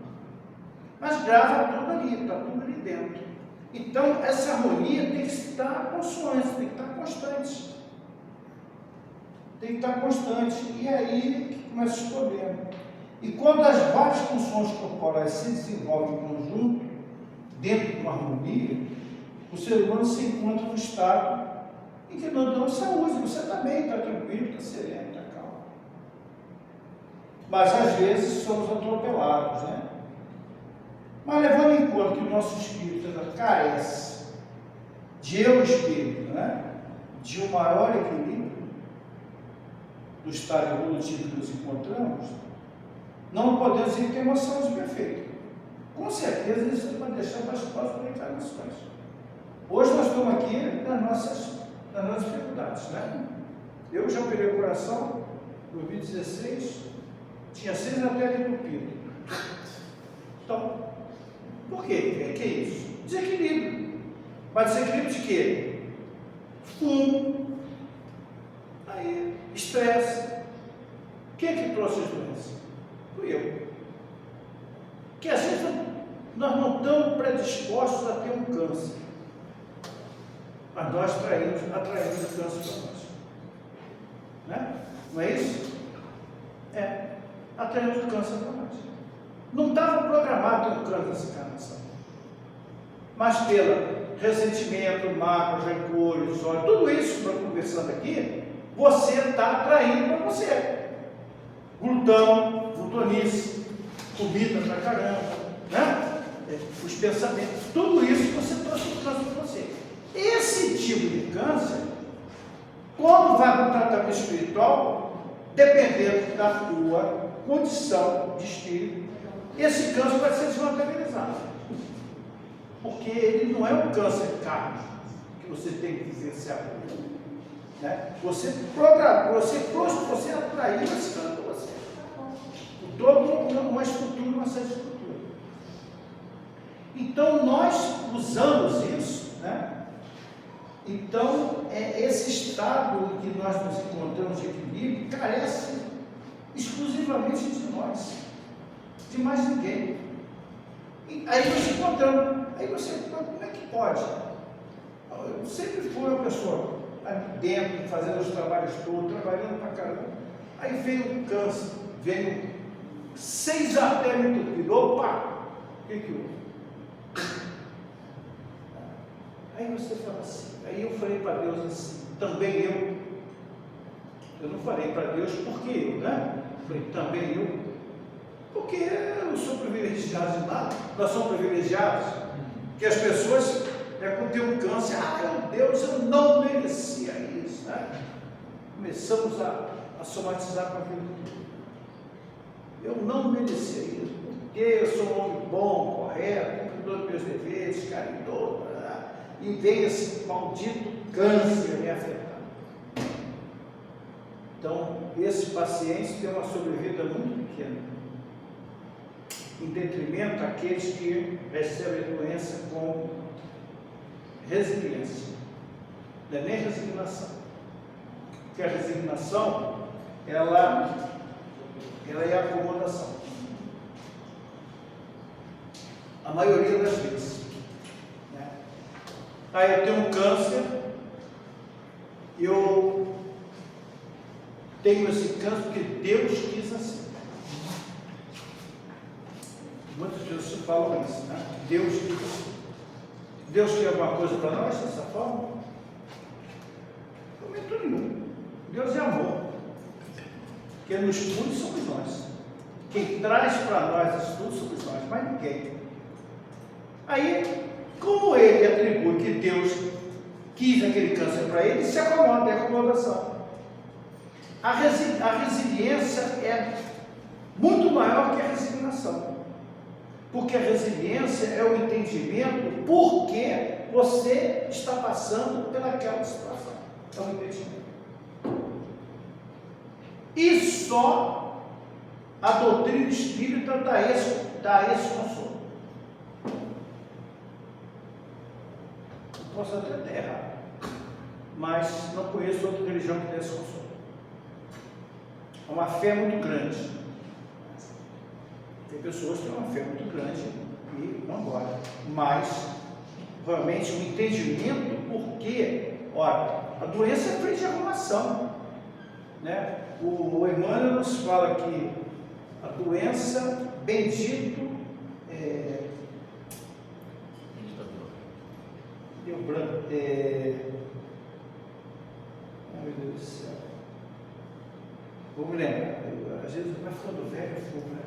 Mas grava tudo ali, está tudo ali dentro. Então, essa harmonia tem que estar consciente, tem que estar constante. Tem que estar constante. E aí que começa os problemas. E quando as várias funções corporais se desenvolvem em conjunto, dentro de uma harmonia, o ser humano se encontra no estado em que nós damos saúde. Você está bem, está tranquilo, está sereno, está calmo. Mas às vezes somos atropelados, né? Mas levando em conta que o nosso espírito carece de eu espírito, né? De um maior equilíbrio do estado evolutivo que nos encontramos, não podemos dizer que tem uma saúde perfeita. Com certeza isso vai deixar para as próximas encarnações. Hoje nós estamos aqui nas nossas dificuldades, né? Eu já operei o coração em 2016, tinha 6 artérias entupidas. Então, por quê? Que é isso? Desequilíbrio. Mas desequilíbrio de quê? Fumo. Aí, estresse. Quem é que trouxe as doenças? Fui eu. Que às vezes nós não estamos predispostos a ter um câncer. Mas nós atraímos o câncer para nós. Né? Não é isso? É. Atraímos o câncer para nós. Não estava programado ter um câncer nessa encarnação. Mas pelo ressentimento, mágoa, rancores, ódio, tudo isso que nós conversando aqui, você está atraindo para você. Glutão, glutonice, comida pra caramba, né? Os pensamentos, tudo isso você trouxe o câncer para você. Esse tipo de câncer, quando vai para o tratamento espiritual, dependendo da tua condição de espírito, esse câncer vai ser desmaterializado. Porque ele não é um câncer kármico que você tem que vivenciar por ele. Né? Você programou, você atraiu esse câncer para você. Toda uma estrutura, uma série de estrutura. Então nós usamos isso, né? Então esse estado em que nós nos encontramos de equilíbrio carece exclusivamente de nós, de mais ninguém. E aí nós encontramos, como é que pode? Eu sempre fui uma pessoa ali dentro, fazendo os trabalhos todos, trabalhando pra caramba. Aí veio o câncer, veio 6 artérias entupidas. Opa! O que houve? Aí você fala assim, aí eu falei para Deus assim, também eu não falei para Deus porque eu, né? Falei, também eu, porque eu não sou privilegiado de nada, nós somos privilegiados, que as pessoas, quando tem um câncer, meu Deus, eu não merecia isso, né? Começamos a somatizar com aquilo. Eu não merecia isso, porque eu sou um homem bom, correto, cumpridor dos meus deveres, caridoso, e vem esse maldito câncer me afetar. Então, esses pacientes têm uma sobrevida muito pequena, em detrimento daqueles que recebem a doença com resiliência, não é nem resignação, porque a resignação, ela é acomodação, a maioria das vezes, né? Aí eu tenho um câncer, eu tenho esse câncer porque Deus quis assim. Muitas pessoas falam isso, né? Deus quis assim. Deus quer alguma coisa para nós dessa forma? Não é momento nenhum. Deus é amor. Quem nos pune somos nós. Quem traz para nós isso tudo somos nós, mas ninguém. Aí, como ele atribui que Deus quis aquele câncer para ele, se acomoda, é acomodação. A resiliência é muito maior que a resignação. Porque a resiliência é o entendimento por que você está passando pelaquela situação. É um entendimento. E só a doutrina espírita dá esse consolo. Posso até ter errado, mas não conheço outra religião que dê esse consolo. É uma fé muito grande. Tem pessoas que têm uma fé muito grande e não gostam, mas realmente o entendimento porque, olha, a doença é fruto de arrumação, né? O Emmanuel nos fala que a doença, bendito, deu branco, meu Deus do céu, vou me lembrar, às vezes vai ficando velho, eu fico, né?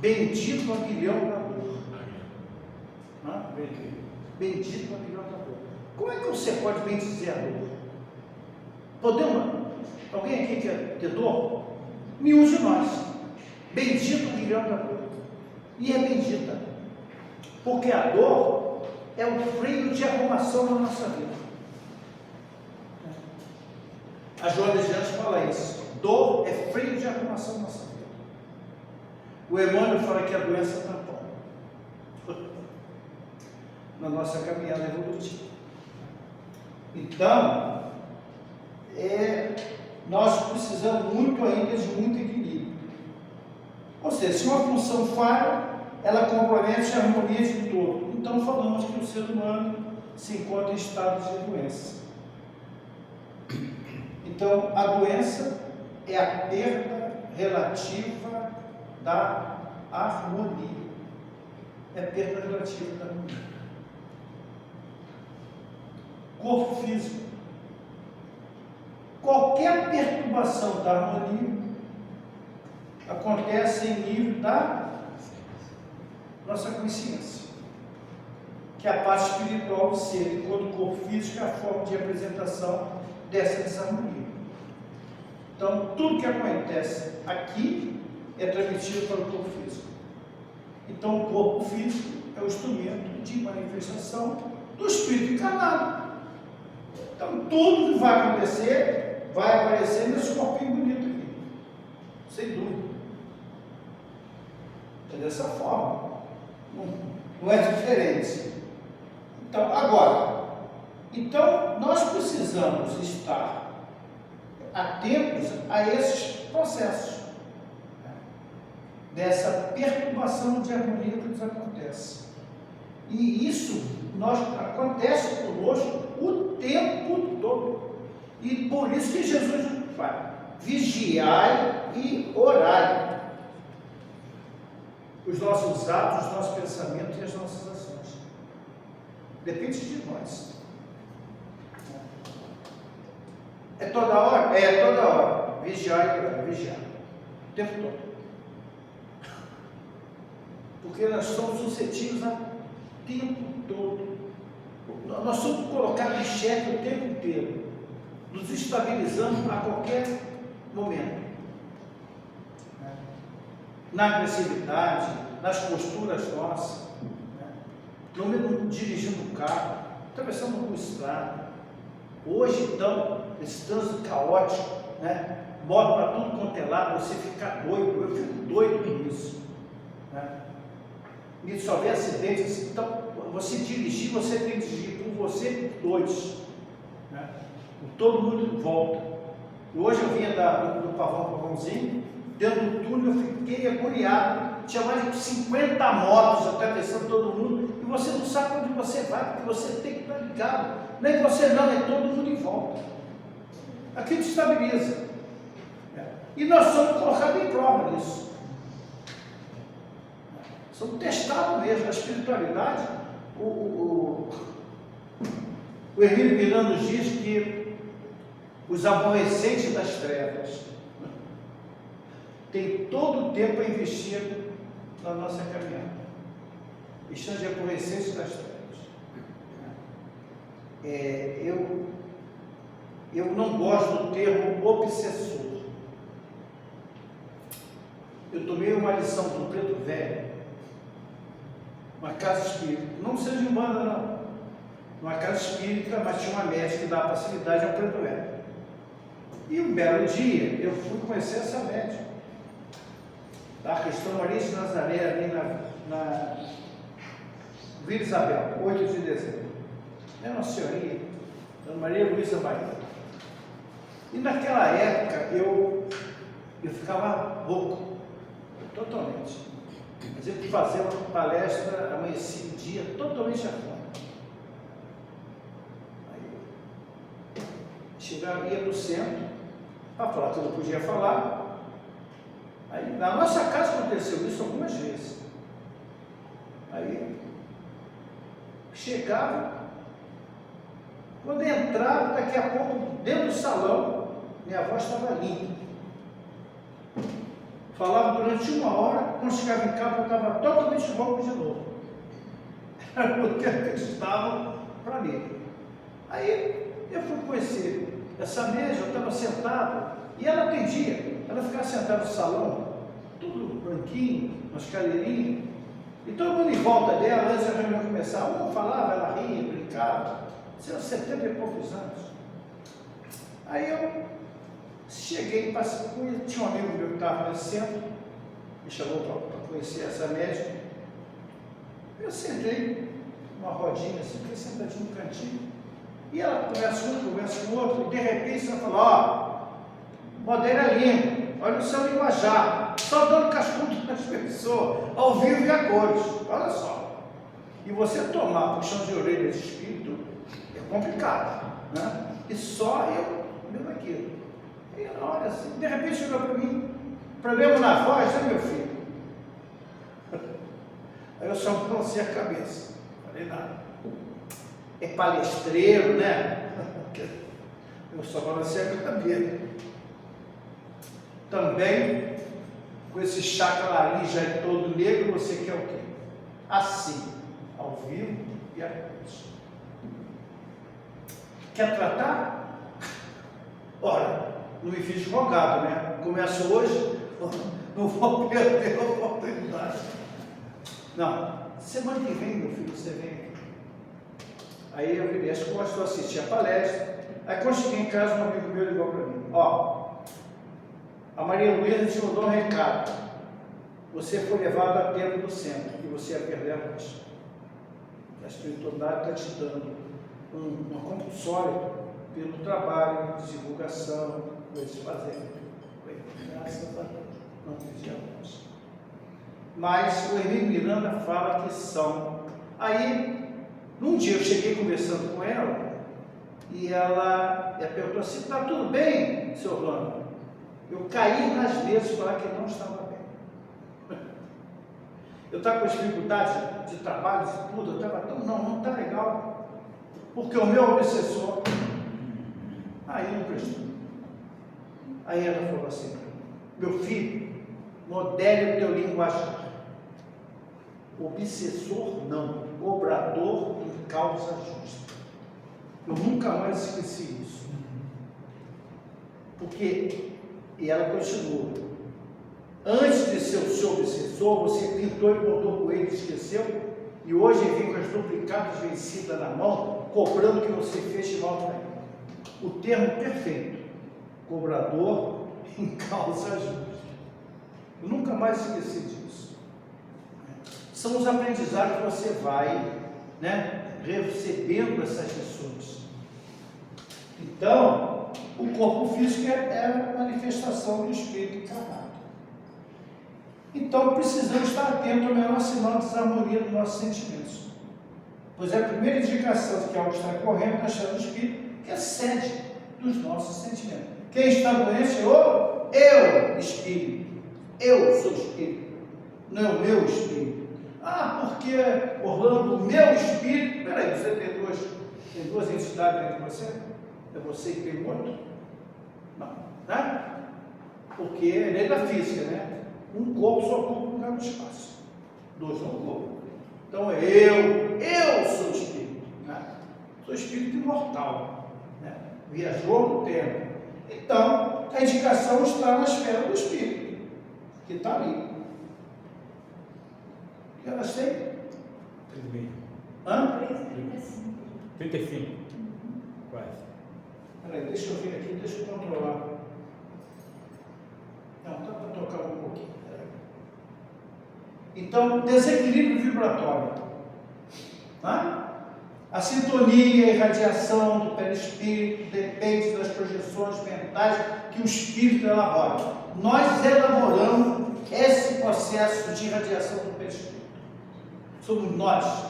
Bendito aguilhão da dor. Bendito aguilhão da dor. Como é que você pode bendizer a dor? Podemos? Alguém aqui quer ter dor? Nenhum de nós. Bendito aguilhão da dor. E é bendita. Porque a dor é um freio de arrumação na nossa vida. A Joana de Anjos fala isso. Dor é freio de arrumação na nossa vida. O Emmanuel fala que a doença é tampão na nossa caminhada evolutiva. Então, nós precisamos muito ainda de muito equilíbrio. Ou seja, se uma função falha, ela compromete a harmonia de todo. Então, falamos que o ser humano se encontra em estado de doença. Então, a doença é a perda relativa da harmonia. É a perda relativa da harmonia. Corpo físico. Qualquer perturbação da harmonia acontece em nível da nossa consciência, que é a parte espiritual do ser, enquanto o corpo físico é a forma de apresentação dessa desarmonia. Então, tudo que acontece aqui é transmitido para o corpo físico. Então, o corpo físico é o instrumento de manifestação do espírito encarnado. Então, tudo que vai acontecer, vai aparecer nesse corpinho bonito aqui. Sem dúvida. É dessa forma. Não é diferente. Então, agora, nós precisamos estar atentos a esses processos, né? Dessa perturbação de harmonia que nos acontece. E isso acontece conosco o tempo todo. E por isso que Jesus fala: vigiai e orai. Os nossos atos, os nossos pensamentos e as nossas ações. Depende de nós. É toda hora? É toda hora. Vigiar e orar, vigiar. O tempo todo. Porque nós somos suscetíveis o tempo todo. Nós somos colocados em xeque o tempo inteiro. Nos estabilizando a qualquer momento. Na agressividade, nas posturas nossas, né? No dirigindo o carro, atravessando uma estrada. Hoje, então, esse trânsito caótico, né? Moto para tudo quanto é lado, você fica doido, eu fico doido com isso. Né? E só vê acidentes assim. Então, você dirigir, você tem que dirigir por você e por dois. Né? Com todo mundo em volta. E hoje eu vinha do Pavãozinho, dentro do túnel, eu fiquei agoniado. Tinha mais de 50 motos atravessando todo mundo, e você não sabe onde você vai, porque você tem que estar ligado. Nem você não, é todo mundo em volta. Aquilo te estabiliza. E nós somos colocados em prova nisso. Somos testados mesmo. A espiritualidade, o Hermínio Miranda nos diz que os aborrecentes das trevas têm todo o tempo a investir na nossa caminhada. Estão de aborrecentes das trevas. Eu não gosto do termo obsessor. Eu tomei uma lição do Preto Velho, uma casa espírita, não seja de banda não, uma casa espírita, mas tinha uma médica que dava facilidade ao Preto Velho. E um belo dia eu fui conhecer essa médica, da questão Maria de Nazaré, ali na Vila Isabel, 8 de dezembro. Era uma senhorinha, Dona Maria Luísa Bahia. E naquela época eu ficava rouco, totalmente. Mas eu que fazer uma palestra, amanheci o dia totalmente afora. Aí chegava, ia no centro, para falar que eu não podia falar. Aí na nossa casa aconteceu isso algumas vezes. Aí chegava, quando entrava, daqui a pouco, dentro do salão, minha voz estava limpa. Falava durante 1 hora, quando chegava em casa, eu estava totalmente rouco de novo. Era porque acreditavam para mim. Aí eu fui conhecer essa médium, eu estava sentado, e ela atendia. Ela ficava sentada no salão, tudo branquinho, umas cadeirinhas, e todo mundo em volta dela, antes da reunião começar, um falava, ela ria, brincava. Tinha 70 e poucos anos. Aí eu cheguei, passei, tinha um amigo meu que estava nesse centro, me chamou para conhecer essa médica. Eu sentei numa rodinha assim, fiquei sentadinho no cantinho, e ela conversa com o outro, e de repente ela falou: ó, modera a língua, olha o seu linguajar, só dando cascudo nas pessoas, ao vivo e a cores, olha só. E você tomar puxão de orelha de espírito é complicado, né? E só eu vendo aquilo. E ela olha assim, de repente chegou para mim, problema na voz, né, meu filho? Aí eu só balancei a cabeça, falei nada. É palestreiro, né? Eu só balancei a cabeça. Também, com esse chacalarim já todo negro, você quer o quê? Assim, ao vivo e a cores. Quer tratar? Ora, não me fiz rogado, né? Começo hoje, não vou perder a oportunidade. Não, semana que vem, meu filho, você vem aqui. Aí eu virei as costas, eu assisti a palestra. Aí quando cheguei em casa, um amigo meu ligou para mim: ó, a Maria Luísa te mandou um recado. Você foi levado a tempo do centro, e você ia perder a voz. A espiritualidade está te dando uma compulsória pelo trabalho, divulgação, coisas fazendo. Graças a Deus, não perdi a voz. Mas o Hermínio Miranda fala que são. Aí, num dia eu cheguei conversando com ela, e ela perguntou assim: está tudo bem, seu Orlando? Eu caí nas mesas para falar que não estava bem. Eu estava com dificuldade de trabalho, de tudo, eu estava tão, não está legal, porque o meu obsessor, aí não prestou. Aí ela falou assim: meu filho, modere o teu linguajar. Obsessor não, obrador em causa justa. Eu nunca mais esqueci isso. Porque, e ela continuou: antes de ser o seu obsessor, você pintou e botou com ele, esqueceu? e hoje vem com as duplicadas vencidas na mão, cobrando que você feche mal para ele. O termo perfeito, cobrador em causa justa. Eu nunca mais esqueci disso. São os aprendizados que você vai, recebendo essas lições. Então, o corpo físico é a manifestação do espírito encarnado. Então, precisamos estar atentos ao menor sinal de desarmonia dos nossos sentimentos. Pois é a primeira indicação de que algo está correndo na esfera do espírito, que é a sede dos nossos sentimentos. Quem está doente é o eu, espírito. Eu sou espírito, não é o meu espírito. Ah, porque, Orlando, o meu espírito... Peraí, você tem duas entidades dentro de você? É você que tem outro? Não, né? Porque é lei da física, né? Um corpo só ocupa um lugar no espaço. Dois não ocupam. Então é eu sou espírito. Né? Sou espírito imortal. Né? Viajou no tempo. Então, a indicação está na esfera do espírito, que está ali. Que elas têm? 35. Hã? 35. Quase. Peraí, deixa eu ver aqui, deixa eu controlar. Não, dá para tocar um pouquinho. Então, desequilíbrio vibratório. Tá? A sintonia e a irradiação do perispírito depende das projeções mentais que o espírito elabora. Nós elaboramos esse processo de irradiação do perispírito. Somos nós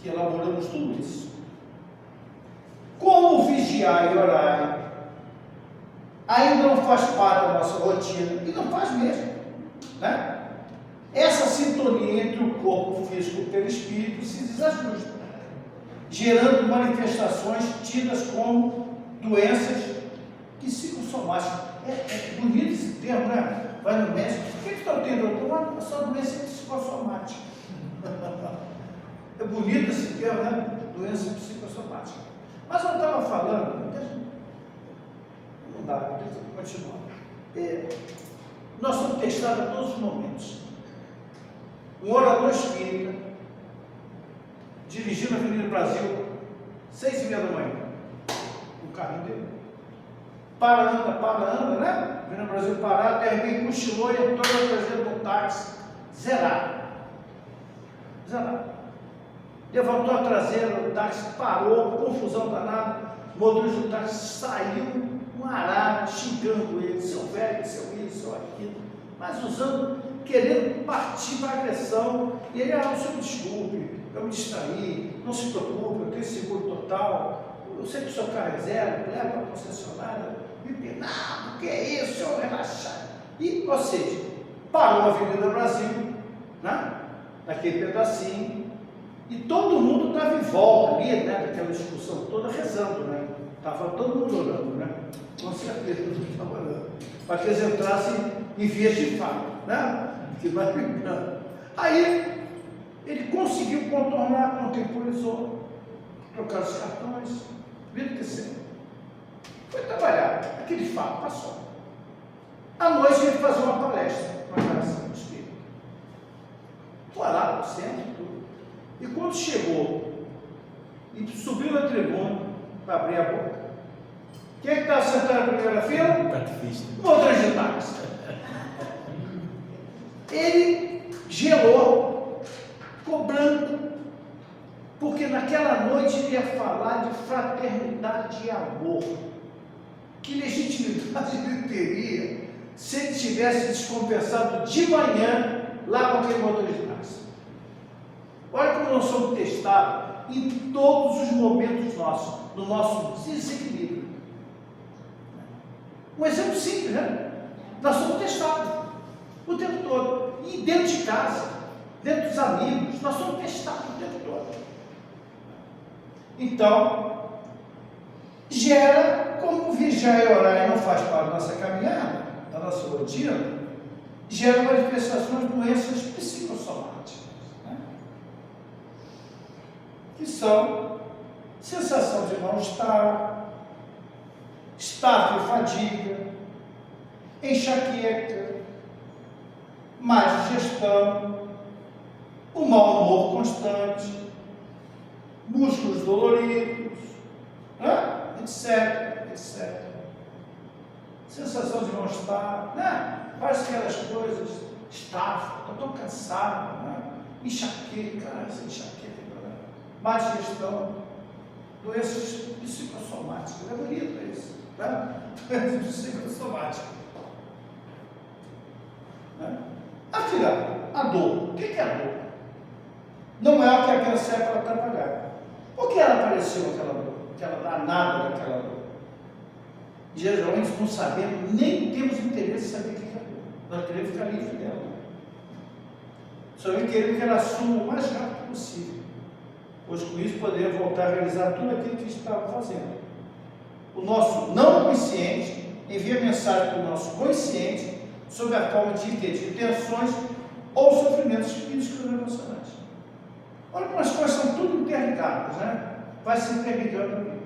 que elaboramos tudo isso. Como vigiar e orar ainda não faz parte da nossa rotina, e não faz mesmo, né? Essa sintonia entre o corpo físico e o perispírito se desajusta, gerando manifestações tidas como doenças psicossomáticas. É bonito esse termo, né? Vai no médico, o que está tendo? A sua doença psicossomática. É bonito esse termo, né? Doença psicossomática. Mas eu estava falando, não dá, deixa eu continuar. Nós somos testados a todos os momentos. Um orador espírita, dirigindo a Avenida Brasil, 6h30 da manhã, no carrinho dele. Para, anda, né? Avenida Brasil parado, de repente cochilou e entrou na traseira do táxi, zerado. Levantou a traseira do táxi, parou, confusão danada, o motorista do táxi saiu, um arara, xingando ele, seu velho, seu isso, seu aquilo, mas querendo partir para a agressão, e ele, o senhor me desculpe, eu me distraí, não se preocupe, eu tenho seguro total, eu sei que o senhor carro reserva, leva para a concessionária, me penado, o que é isso, senhor, relaxar. E, ou seja, parou a Avenida Brasil, né? Naquele pedacinho, e todo mundo estava em volta ali, né? Daquela discussão toda rezando, né? Estava todo mundo orando, né? Com certeza, todo mundo estava orando, para que eles entrassem em vias de fato, né? Que vai ficando. Aí, ele conseguiu contornar, contemporizou, trocar os cartões, vida que seja. Foi trabalhar, aquele fato passou. À noite ele fazia uma palestra na casa do espírito. Foi lá no centro, tudo. E quando chegou e subiu na tribuna para abrir a boca, quem é que estava sentado na primeira fila? Catequista. Motorista de táxi. Ele gelou, ficou branco, porque naquela noite ele ia falar de fraternidade e amor. Que legitimidade ele teria se ele tivesse descompensado de manhã lá com aquele motorista de táxi? Olha como nós somos testados em todos os momentos nossos, do nosso desequilíbrio. Um exemplo simples, né? Nós somos testados o tempo todo. E dentro de casa, dentro dos amigos, nós somos testados o tempo todo. Então, gera, como vigiar e orar e não faz parte da nossa caminhada, da nossa rotina, gera manifestações de doenças psicossomáticas, né? Que são sensação de mal-estar, estado de fadiga, enxaqueca, má digestão, o mau humor constante, músculos doloridos, etc. Sensação de mal-estar, faz aquelas coisas, estafa, estou tão cansado, enxaqueca, essa enxaqueca, má digestão, doenças psicossomáticas, é bonito isso, doenças psicossomáticas. Afinal, a dor, o que é a dor? Não é o que a serve para atrapalhar. Por que ela apareceu aquela dor? Aquela danada daquela dor? Geralmente não sabemos, nem temos interesse em saber o que é a dor. Nós queremos ficar livre dela. Só queremos que ela assuma o mais rápido possível. Pois com isso podemos voltar a realizar tudo aquilo que estava fazendo. O nosso não consciente envia mensagem para o nosso consciente sob a forma de tensões ou sofrimentos físicos ou emocionais. Olha como as coisas são tudo interligadas, vai se interligando.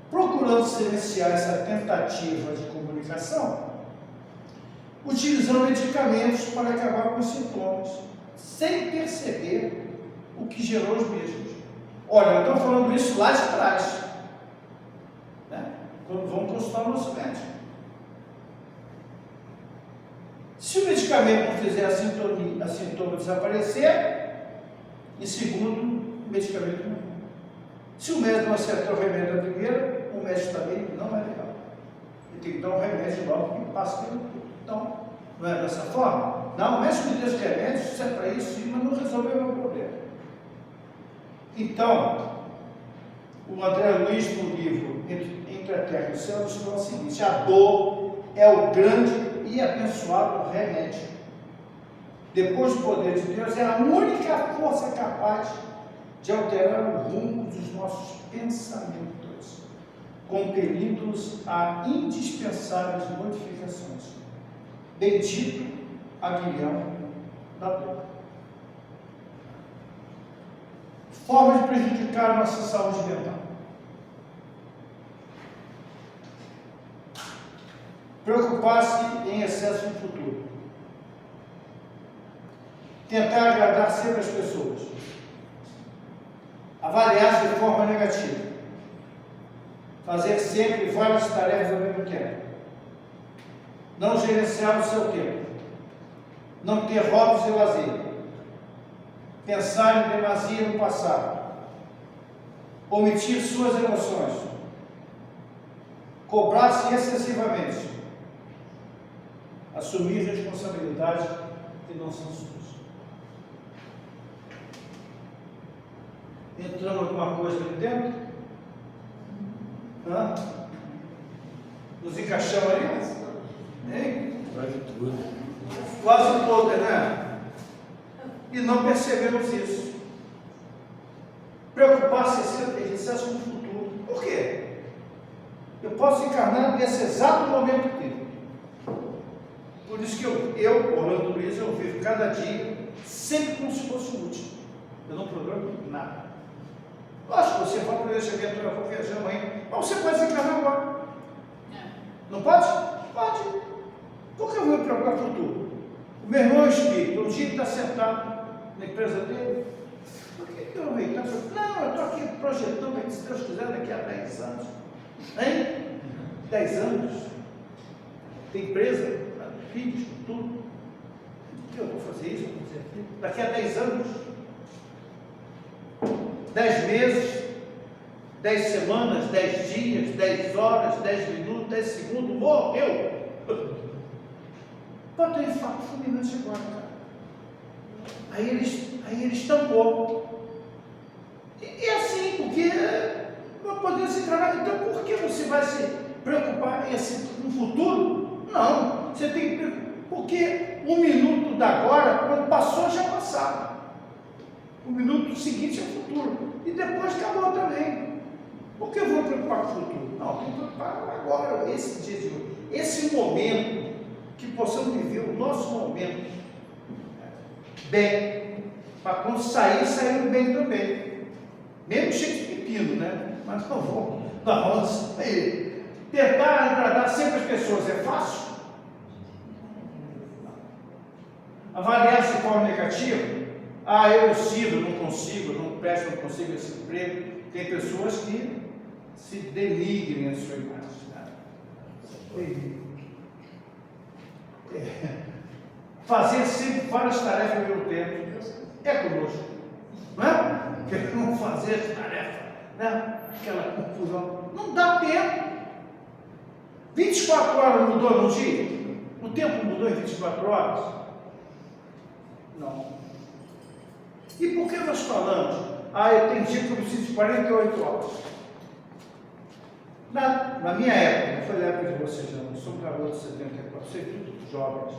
Procurando silenciar essa tentativa de comunicação, utilizando medicamentos para acabar com os sintomas, sem perceber o que gerou os mesmos. Olha, eu estou falando isso lá de trás, quando vamos consultar o nosso médico. Se o medicamento não fizer a sintoma desaparecer, e segundo, o medicamento não. Se o médico não acertou o remédio da primeira, o médico também não é legal. Ele tem que dar um remédio logo que passa pelo corpo. Então, não é dessa forma? Não, o médico me deu os remédios, isso é para isso, mas não resolveu o meu problema. Então, o André Luiz, no livro Entre a Terra e o Céu, nos fala o seguinte: a dor é o grande e abençoado remédio. Depois do poder de Deus, é a única força capaz de alterar o rumo dos nossos pensamentos, compelindo-nos a indispensáveis modificações. Bendito aguilhão da dor. Forma de prejudicar a nossa saúde mental. Preocupar-se em excesso no futuro. Tentar agradar sempre as pessoas. Avaliar-se de forma negativa. Fazer sempre várias tarefas ao mesmo tempo. Não gerenciar o seu tempo. Não ter hobbies e lazer. Pensar em demasia no passado. Omitir suas emoções. Cobrar-se excessivamente. Assumir responsabilidades que não são suas. Entrando alguma coisa ali dentro? Nos encaixamos ali? Hein? Quase tudo. Quase todas, né? E não percebemos isso. Preocupar-se em excesso com o futuro. Por quê? Eu posso encarnar nesse exato momento aqui. Por isso que eu Orlando Luiz, eu vivo cada dia sempre como se fosse o último. Eu não programo nada. Lógico, você fala para esse evento, eu vou viajar amanhã, mas você pode desencarnar agora. Não pode? Pode. Por que eu vou me preocupar com o futuro? O meu irmão é espírito, um dia ele está sentado na empresa dele. Por que eu vou estar preocupado? Não, eu estou aqui projetando que, se Deus quiser, daqui a 10 anos. Hein? 10 anos. Tem empresa, filhos, tudo. Por que eu vou fazer isso? Vou fazer aquilo? Daqui a 10 anos. 10 meses, 10 semanas, 10 dias, 10 horas, 10 minutos, 10 segundos, morreu. Pode ter um infarto fulminante agora, cara. Aí ele estampou. E assim, porque não podemos se trabalhar. Então, por que você vai se preocupar no futuro? Não, você tem que. Porque um minuto da agora, quando passou, já passava. O minuto seguinte é o futuro. E depois acabou também. Por que eu vou me preocupar com o futuro? Não, tem que preocupar agora, esse dia de hoje. Esse momento, que possamos viver o nosso momento bem. Para quando sair bem também. Mesmo cheio de pepino, né? Mas não vou. Vamos tentar agradar sempre as pessoas é fácil? avaliar-se de forma negativa. Ah, eu não sirvo, não consigo, não presto, não consigo esse emprego. Tem pessoas que se denigrem a sua imagem. Fazer sempre várias tarefas ao mesmo tempo é conosco, não é? Porque não fazer essa tarefa, né? Aquela confusão, não dá tempo. 24 horas mudou no dia? O tempo mudou em 24 horas? Não. E por que nós falamos? Ah, eu tenho dia que eu preciso de 48 horas. Na minha época, não foi na época de vocês, não, eu sou um garoto de 74, vocês todos jovens.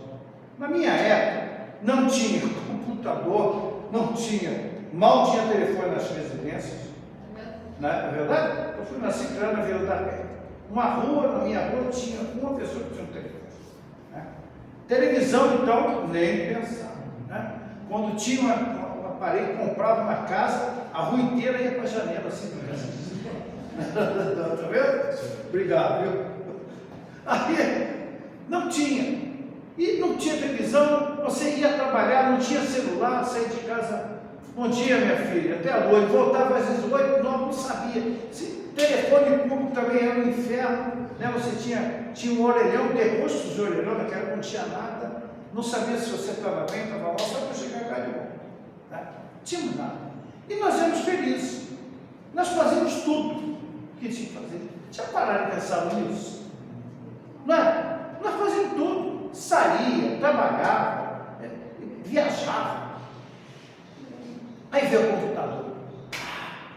Na minha época, não tinha computador, mal tinha telefone nas residências. Não é verdade? Eu fui nascer na Vila da Penha. Na minha rua, tinha uma pessoa que tinha um telefone. Né? Televisão, então, nem pensar. Né? Quando tinha um aparelho, comprava uma casa, a rua inteira ia para a janela, assim, para casa. Está vendo? Obrigado, viu? Aí, não tinha. E não tinha televisão, você ia trabalhar, não tinha celular, saía de casa. Bom dia, minha filha, até a noite. Voltava às vezes 8, 9, não sabia. Telefone público também era um inferno. Né? Você tinha um orelhão, depois dos orelhão, naquela época não tinha nada. Não sabia se você estava bem, estava mal, só para chegar cá de novo. Né? Não tinha nada. E nós éramos felizes. Nós fazíamos tudo que tinha que fazer. Já pararam de pensar nisso? Não é? Nós fazíamos tudo. Saía, trabalhava, viajava. Aí veio o computador.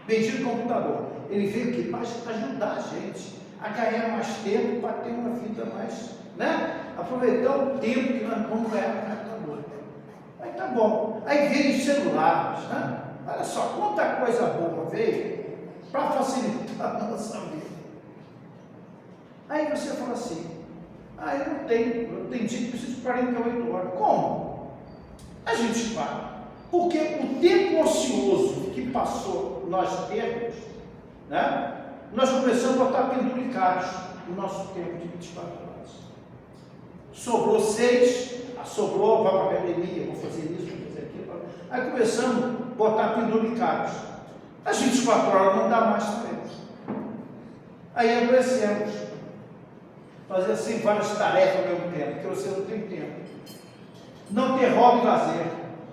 Bendito computador. Ele veio aqui para ajudar a gente a ganhar mais tempo, para ter uma vida mais, né? Aproveitar o tempo que nós vamos ganhar no computador. Aí tá bom. Aí veio os celulares, né? Olha só, quanta coisa boa veio para facilitar a nossa vida. Aí você fala assim, eu não tenho dia que preciso de 48 horas. Como? A gente para. Porque o tempo ocioso que passou nós temos, né? Nós começamos a botar penduricados no nosso tempo de 24 horas. Sobrou 6, sobrou, vai para a academia, vou fazer isso, vou fazer aquilo. Aí começamos a botar penduricados. As 24 horas não dá mais também. Aí adoecemos. Fazer assim várias tarefas ao mesmo tempo, porque você não tem tempo. Não ter hobby e lazer.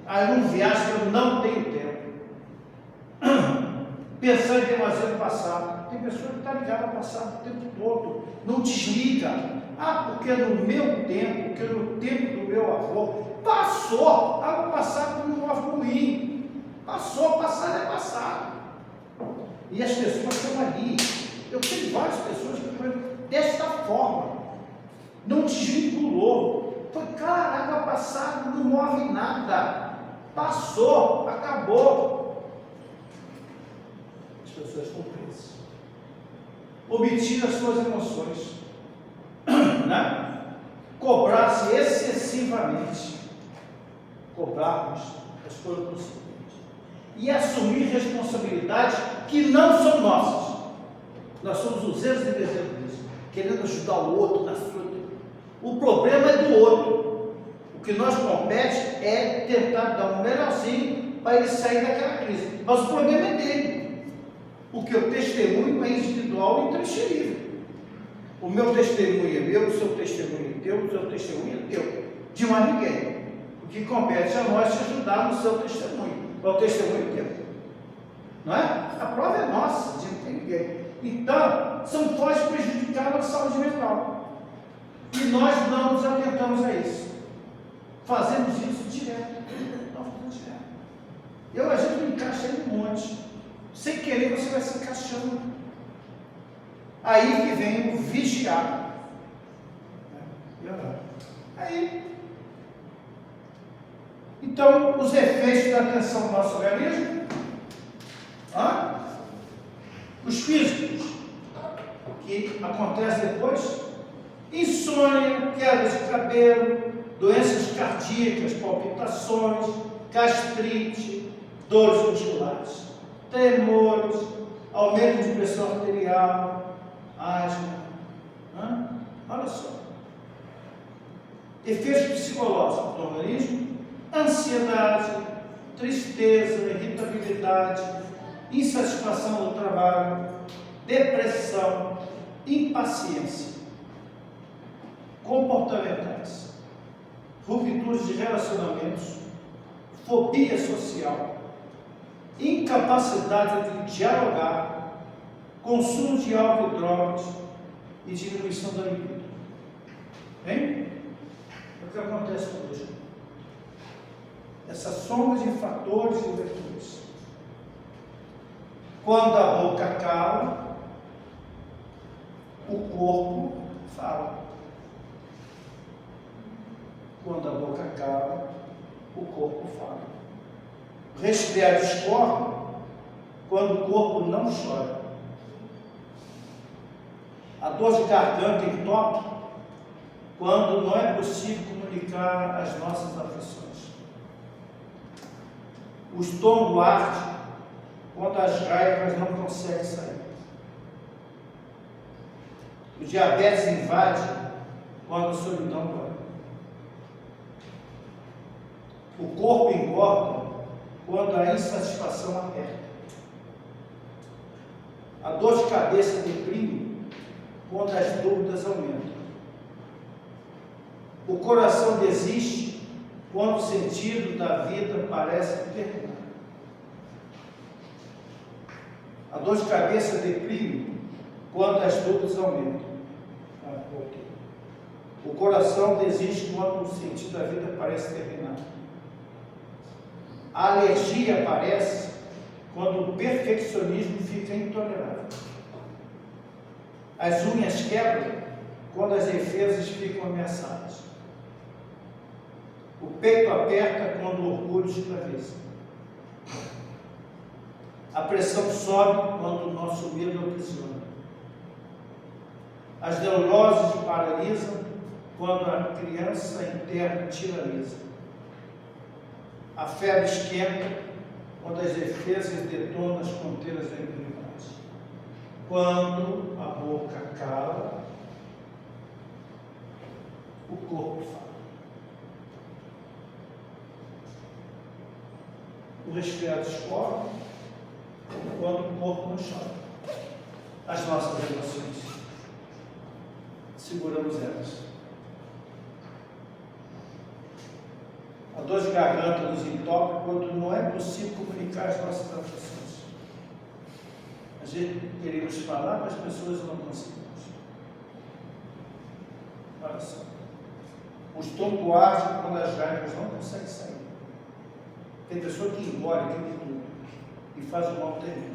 Eu não viajo, eu não tenho tempo. Pensando demasiado no passado. Tem pessoa que está ligada ao passado o tempo todo. Não desliga. Porque no meu tempo, porque no tempo do meu avô, passou. O passado não é ruim. Passou, passado é passado. E as pessoas estão ali. Eu tenho várias pessoas que foram desta forma. Não desvinculou. Foi, caraca, passado, não move nada. Passou, acabou. As pessoas com pressa. Omitir as suas emoções. Né? Cobrar-se excessivamente. Cobrarmos as coisas possíveis. E assumir responsabilidades que não são nossas. Nós somos os erros e desejos disso, querendo ajudar o outro na sua. O problema é do outro. O que nós compete é tentar dar um melhorzinho para ele sair daquela crise. Mas o problema é dele. Porque o testemunho é individual e intransferível. O meu testemunho é meu, o seu testemunho é teu, o seu testemunho é teu. De mais ninguém. O que compete a nós é ajudar no seu testemunho. É o testemunho teu. Não é? A prova é nossa, de não tem ninguém. Então, são fortes prejudicar a nossa saúde mental. E nós não nos atentamos a isso. Fazemos isso direto. A gente me encaixa em um monte. Sem querer, você vai se encaixando. Aí que vem o vigiar. Então, os efeitos da atenção do nosso organismo, os físicos, que acontecem depois, insônia, queda de cabelo, doenças cardíacas, palpitações, gastrite, dores musculares, tremores, aumento de pressão arterial, asma. Olha só. Efeitos psicológicos do organismo, ansiedade, tristeza, irritabilidade, insatisfação no trabalho, depressão, impaciência, comportamentais, rupturas de relacionamentos, fobia social, incapacidade de dialogar, consumo de álcool e drogas e diminuição da libido. Bem? É o que acontece hoje. Essa soma de fatores e virtudes. Quando a boca cala, o corpo fala. Quando a boca cala, o corpo fala. O resfriado escorre quando o corpo não chora. A dor de garganta entope quando não é possível comunicar as nossas aflições. O estômago arde quando as raivas não conseguem sair. O diabetes invade quando a solidão dói. O corpo engorda quando a insatisfação aperta. A dor de cabeça deprime quando as dúvidas aumentam. O coração desiste quando o sentido da vida parece terminar. A dor de cabeça deprime quando as dúvidas aumentam. O coração desiste quando o sentido da vida parece terminar. A alergia aparece quando o perfeccionismo fica intolerável. As unhas quebram quando as defesas ficam ameaçadas. O peito aperta quando o orgulho escraviza. A pressão sobe quando o nosso medo aprisiona. As neuroses paralisam quando a criança interna tiraniza. A febre esquenta quando as defesas detonam as fronteiras da impunidade. Quando a boca cala, o corpo fala. O resfriado escorre quando o corpo não chora. As nossas emoções, seguramos elas. A dor de garganta nos entope quando não é possível comunicar as nossas aflições. A gente queremos falar, mas as pessoas não conseguimos. Olha só. O estômago arde quando as raivas não conseguem sair. Tem pessoa que engole aquilo tudo e faz um mal terrível.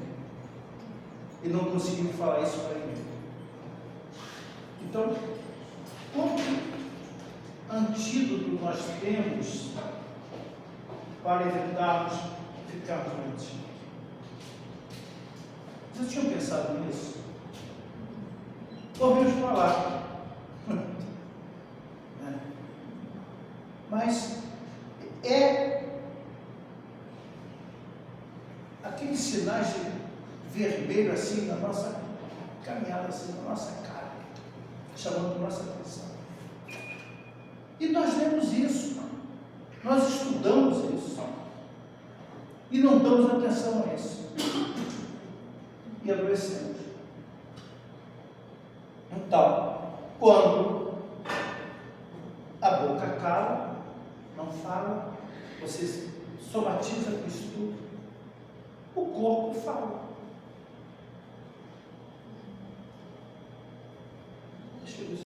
E não conseguimos falar isso para ninguém. Então, quanto antídoto nós temos para evitarmos ficarmos doentes? Vocês tinham pensado nisso? Ouvimos falar. Mas aqueles sinais de vermelho assim na nossa caminhada, assim na nossa cara, chamando nossa atenção. E nós vemos isso, nós estudamos isso, e não damos atenção a isso, e adoecemos. Então, quando a boca cala, não fala, você somatiza com isso tudo, o corpo fala. Deixa eu ver.